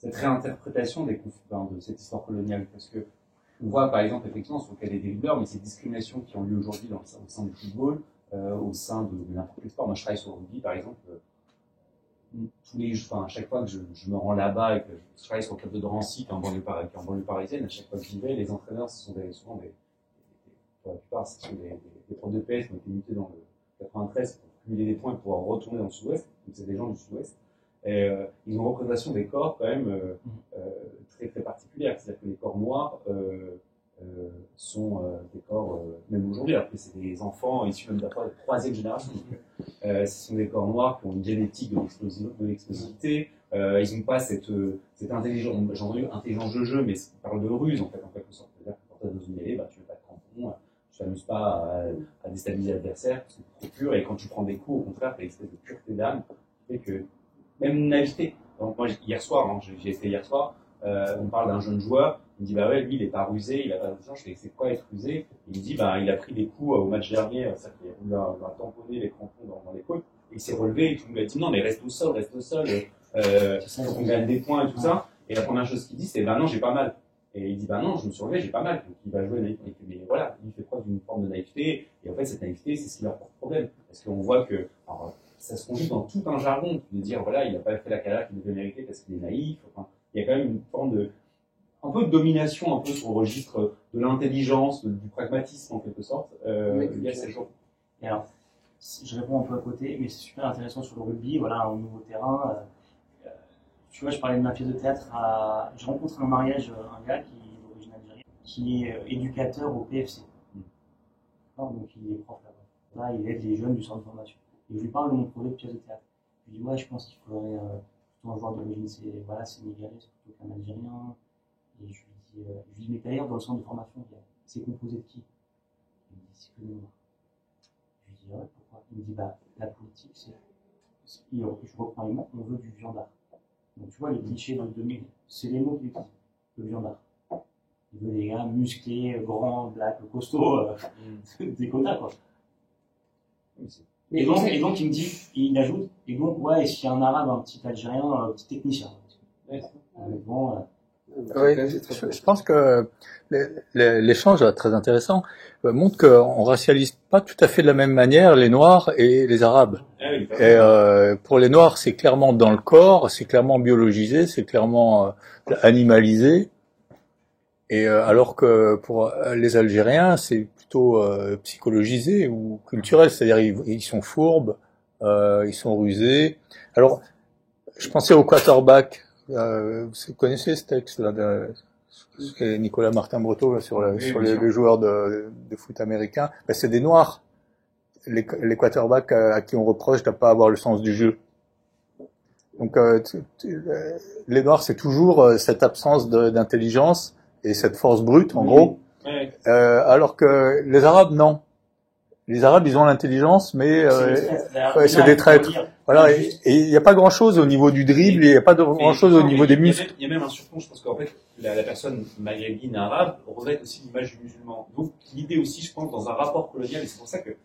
réinterprétation de cette histoire coloniale, parce que on voit par exemple effectivement sur le cas des leaders, mais ces discriminations qui ont lieu aujourd'hui au sein du football, au sein de n'importe quel sport. Moi je travaille sur le rugby par exemple, à chaque fois que je me rends là-bas et que je travaille sur le club de Drancy qui est en banlieue parisienne, à chaque fois que j'y vais, les entraîneurs ce sont souvent pour la plupart ce sont des profs de PS qui ont été mutés dans le 93 pour cumuler des points et pouvoir retourner dans le sud-ouest, donc c'est des gens du sud-ouest. Et ils ont une représentation des corps quand même très très particulière, c'est-à-dire que les corps noirs sont des corps, même aujourd'hui, après c'est des enfants issus même de la 3e génération, ce sont des corps noirs qui ont une génétique de l'explosivité, ils n'ont pas cette intelligence, j'ai entendu intelligence de jeu, mais ils parlent de ruse en quelque sorte, c'est-à-dire que quand tu es dans une mêlée, tu ne mets pas de crampons, tu t'amuses pas à déstabiliser l'adversaire, parce que c'est trop pur, et quand tu prends des coups, au contraire, tu as une espèce de pureté d'âme, qui fait que, même une naïveté. Donc moi, hier soir, j'ai essayé hier soir, on parle d'un jeune joueur, il me dit lui il est pas rusé, il a pas d'intelligence. Je fais c'est quoi être rusé? Il me dit il a pris des coups au match dernier, ça fait on a tamponné les crampons dans les côtes. il s'est relevé et tout le monde lui a dit non mais reste au sol, on gagne des points et tout ça. Et la première chose qu'il dit c'est bah non j'ai pas mal. Et il dit bah non je me suis relevé, j'ai pas mal. Donc il va jouer naïf. Mais voilà, il fait preuve d'une forme de naïveté. Et en fait cette naïveté c'est ce qui leur pose problème. Parce qu'on voit que alors, ça se conjugue dans tout un jargon de dire voilà il n'a pas fait la carrière qu'il devait mériter parce qu'il est naïf. Enfin, il y a quand même une forme de un peu de domination un peu sur le registre de l'intelligence, du pragmatisme en quelque sorte. Il y a ces jours. Et alors, je réponds un peu à côté, mais c'est super intéressant sur le rugby, voilà, un nouveau terrain. Tu vois, je parlais de ma pièce de théâtre. J'ai rencontré un mariage, un gars qui est d'origine algérienne, qui est éducateur au PFC. Donc il est prof là-bas. Là, il aide les jeunes du centre de formation. Et je lui parle de mon projet de pièce de théâtre. Je lui dis, ouais, je pense qu'il faudrait plutôt un joueur d'origine sénégalais plutôt qu'un Algérien. Et je lui dis, mais d'ailleurs, dans le centre de formation, c'est composé de qui? Il me dit, c'est que nous. Je lui dis, ouais, pourquoi? Il me dit, bah, la politique, je reprends les mots, on veut du viandard. Donc tu vois, les clichés dans le 2000, c'est les mots qu'il utilise, le viandard. Il veut des gars musclés, grands, black, costauds, des quotas, quoi. Et donc il me dit, il ajoute, et donc, ouais, et s'il y a un arabe, un petit algérien, un petit technicien. Oui, je pense que l'échange très intéressant montre qu'on racialise pas tout à fait de la même manière les Noirs et les Arabes. Et pour les Noirs, c'est clairement dans le corps, c'est clairement biologisé, c'est clairement animalisé. Et alors que pour les Algériens, c'est plutôt psychologisé ou culturel, c'est-à-dire ils sont fourbes, ils sont rusés. Alors, je pensais au quarterback. Vous connaissez ce texte là de Nicolas Martin-Breteau là, sur les joueurs de foot américains. Ben, c'est des Noirs, les quarterbacks à qui on reproche de ne pas avoir le sens du jeu. Donc les Noirs, c'est toujours cette absence d'intelligence et cette force brute, en gros. Alors que les Arabes, non. Les Arabes, ils ont l'intelligence, mais c'est des traîtres. Voilà, et il n'y a pas grand-chose au niveau du dribble, il n'y a pas grand-chose au niveau des muscles. Il y a même un surplomb, je pense qu'en fait, la personne maghrébine arabe revêt aussi l'image du musulman. Donc l'idée aussi, je pense, dans un rapport colonial, et c'est pour ça que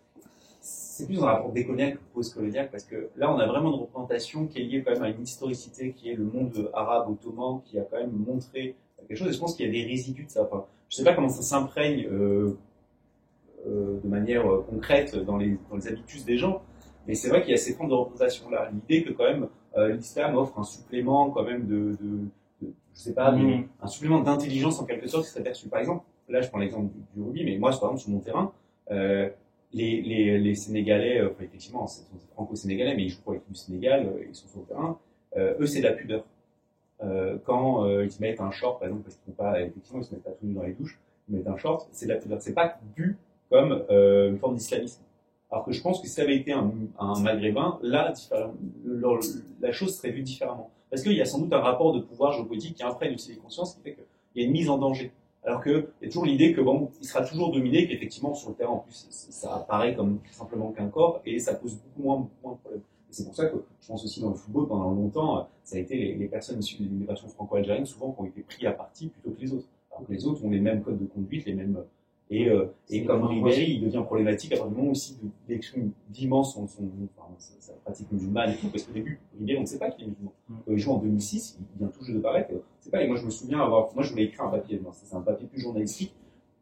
c'est plus un rapport décolonial que post-colonial, parce que là, on a vraiment une représentation qui est liée quand même à une historicité qui est le monde arabe ottoman, qui a quand même montré quelque chose, et je pense qu'il y a des résidus de ça. Enfin, je sais pas comment ça s'imprègne de manière concrète dans les habitudes des gens, mais c'est vrai qu'il y a ces formes de représentation-là. L'idée que quand même l'islam offre un supplément quand même je sais pas, un supplément d'intelligence en quelque sorte qui serait perçu. Par exemple, là je prends l'exemple du rugby, mais moi par exemple sur mon terrain, les Sénégalais, effectivement c'est franco-sénégalais, mais ils jouent pour l'équipe du Sénégal, ils sont sur le terrain, eux c'est de la pudeur. Quand ils se mettent un short, par exemple, parce qu'ils ne font pas, effectivement ils se mettent pas tout nus dans les douches, ils mettent un short, c'est de la pudeur. C'est pas vu comme une forme d'islamisme. Alors que je pense que si ça avait été un maghrébin, là, la chose serait vue différemment. Parce qu'il y a sans doute un rapport de pouvoir géopolitique qui imprègne aussi les consciences, qui fait qu'il y a une mise en danger. Alors qu'il y a toujours l'idée que bon, il sera toujours dominé, qu'effectivement sur le terrain en plus ça apparaît comme tout simplement qu'un corps et ça pose beaucoup moins de problèmes. Et c'est pour ça que je pense aussi dans le football pendant longtemps, ça a été les personnes issues de l'immigration franco-algérienne souvent qui ont été pris à partie plutôt que les autres. Alors que les autres ont les mêmes codes de conduite, les mêmes et comme Ribéry, il devient problématique à partir du moment aussi d'élection d'immense sa pratique musulmane et tout, parce qu'au début, Ribéry, on ne sait pas qu'il est musulman. Quand il joue en 2006, il vient tout juste de paraître, c'est pas, et moi je me souviens moi je voulais écrire un papier, c'est un papier plus journalistique,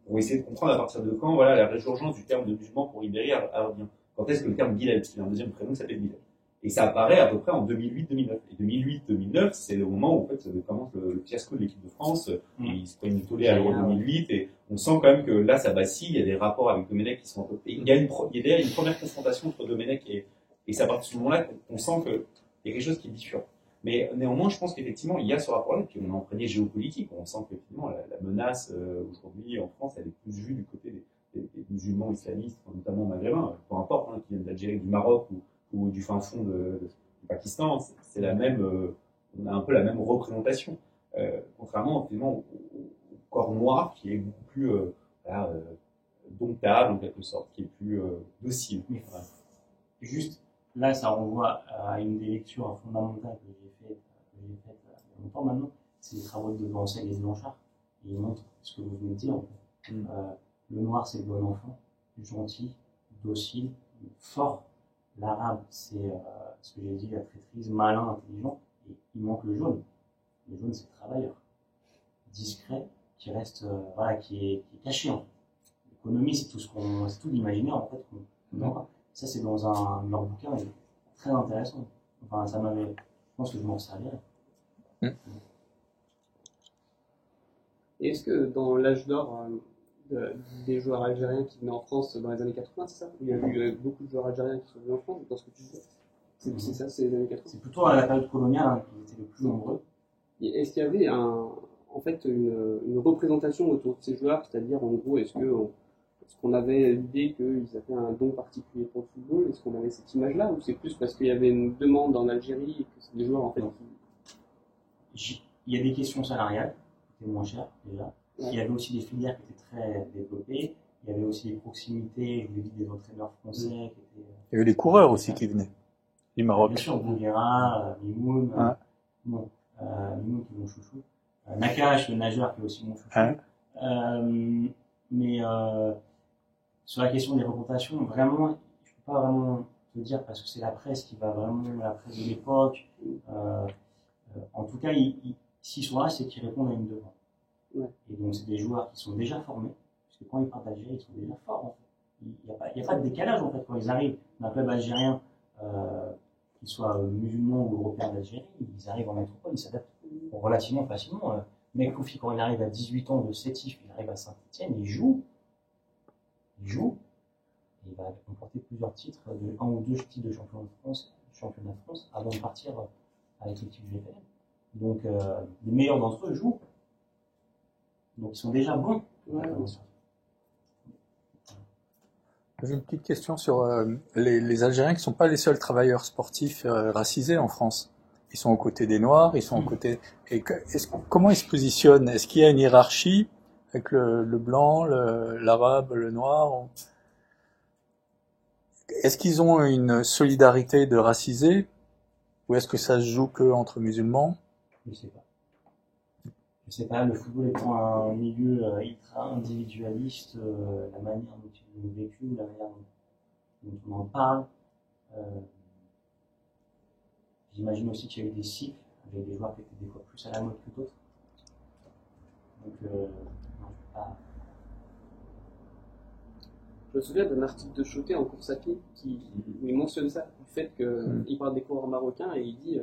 pour essayer de comprendre à partir de quand, voilà, la résurgence du terme de musulman pour Ribéry revient. Quand est-ce que le terme Bilal, parce qu'il a un deuxième prénom qui s'appelle Bilal. Et ça apparaît à peu près en 2008-2009. Et 2008-2009, c'est le moment où en fait, commence le fiasco de l'équipe de France. Ils se prennent une tollée à l'Euro 2008 et on sent quand même que là, ça vacille. Il y a des rapports avec Domenech qui sont un peu... Il y a d'ailleurs une première confrontation entre Domenech et c'est à partir de ce moment-là qu'on sent qu'il y a quelque chose qui est différent. Mais néanmoins, je pense qu'effectivement, il y a ce rapport-là. Puis on est imprégné géopolitique. On sent qu'effectivement, la menace aujourd'hui en France, elle est plus vue du côté des musulmans islamistes, notamment maghrébins, peu importe, qui viennent d'Algérie, du Maroc ou du fin fond du Pakistan, c'est la même, on a un peu la même représentation, contrairement au corps noir qui est beaucoup plus domptable en quelque sorte, qui est plus docile. Voilà. Juste, là ça renvoie à une des lectures fondamentales que j'ai faites il y a longtemps maintenant, c'est les travaux de Vancel et de Blanchard, et ils montrent ce que vous venez de dire. En fait. Le noir c'est le bon enfant, gentil, docile, fort, l'arabe, c'est ce que j'ai dit, la traîtrise, malin, intelligent, et il manque le jaune. Le jaune, c'est le travailleur, discret, qui reste, qui est caché, en fait. L'économie, c'est tout l'imaginaire, en fait, qu'on aura. Ça, c'est dans leur bouquin, il est très intéressant. Enfin, je pense que je m'en servirais. Et est-ce que dans l'âge d'or des joueurs algériens qui venaient en France dans les années 80, c'est ça? Il y a eu beaucoup de joueurs algériens qui sont venus en France, dans ce que tu disais. C'est ça, c'est les années 80. C'est plutôt à la période coloniale qui étaient les plus nombreux. Et est-ce qu'il y avait en fait une représentation autour de ces joueurs, c'est-à-dire en gros, est-ce qu'on avait l'idée qu'ils avaient un don particulier pour le football? Est-ce qu'on avait cette image-là, ou c'est plus parce qu'il y avait une demande en Algérie et que c'est des joueurs en fait Il y a des questions salariales qui étaient moins chères déjà. Ouais. Il y avait aussi des filières qui étaient très développées. Il y avait aussi des proximités, je vous l'ai dit, des entraîneurs français qui étaient. Il y avait des coureurs aussi qui venaient du Maroc. Bien sûr, Bouguera, Mimoun, Mimoun qui est mon chouchou. Nakash, le nageur qui est aussi mon chouchou. Mais sur la question des représentations, vraiment, je ne peux pas vraiment te dire parce que c'est la presse qui va vraiment, la presse de l'époque. En tout cas, s'ils sont là, c'est qu'ils répondent à une demande. Ouais. Et donc, c'est des joueurs qui sont déjà formés, parce que quand ils partent d'Algérie, ils sont déjà forts, en fait. Il n'y a pas de décalage, en fait, quand ils arrivent d'un club algérien, qu'ils soient musulmans ou européens d'Algérie, ils arrivent en métropole, ils s'adaptent relativement facilement. Mekoufi, quand il arrive à 18 ans de Sétif, il arrive à Saint-Etienne, il joue, et il va remporter plusieurs titres, un ou deux titres de championnat de France, avant de partir avec l'équipe du GPN. Donc, les meilleurs d'entre eux jouent. Donc, ils sont déjà bons. Ouais, j'ai une petite question sur les Algériens qui ne sont pas les seuls travailleurs sportifs racisés en France. Ils sont aux côtés des Noirs, ils sont aux côtés... Et comment ils se positionnent? Est-ce qu'il y a une hiérarchie avec le blanc, l'arabe, le noir? Est-ce qu'ils ont une solidarité de racisés? Ou est-ce que ça se joue que entre musulmans? Je sais pas, le football étant un milieu ultra individualiste, la manière dont il est vécu, la manière dont on en parle, j'imagine aussi qu'il y a eu des cycles avec des joueurs qui étaient des fois plus à la mode que d'autres. Donc, non, je peux pas. Je me souviens d'un article de Choquet en course à pied où il mentionne ça, du fait qu'il parle des coureurs marocains et il dit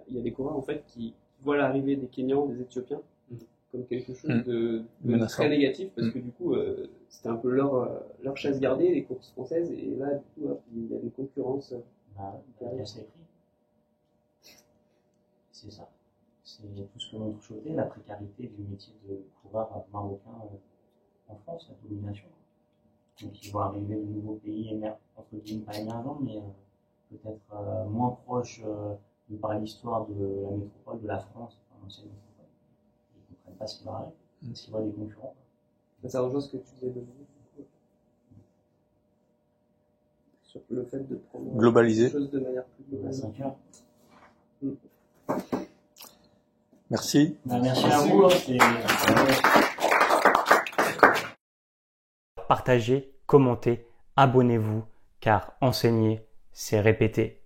il y a des coureurs en fait qui voient l'arrivée des Kenyans, des Éthiopiens comme quelque chose de très négatif parce que du coup c'était un peu leur chasse gardée, les courses françaises, et là du coup il y a une concurrence. Derrière les prix. C'est ça. C'est tout ce que montre Choquet, la précarité du métier de coureur marocain en France, la domination. Donc ils vont arriver de nouveaux pays entre guillemets pas émergents, mais peut-être moins proches de par l'histoire de la métropole, de la France, enfin, l'ancienne métropole. Ils ne comprennent pas ce qui va arriver, parce qu'ils voient des concurrents. Ça rejoint ce que tu disais de sur le fait de prendre globaliser les choses de manière plus globale. Merci. Merci à vous. Partagez, commentez, abonnez-vous, car enseigner, c'est répéter.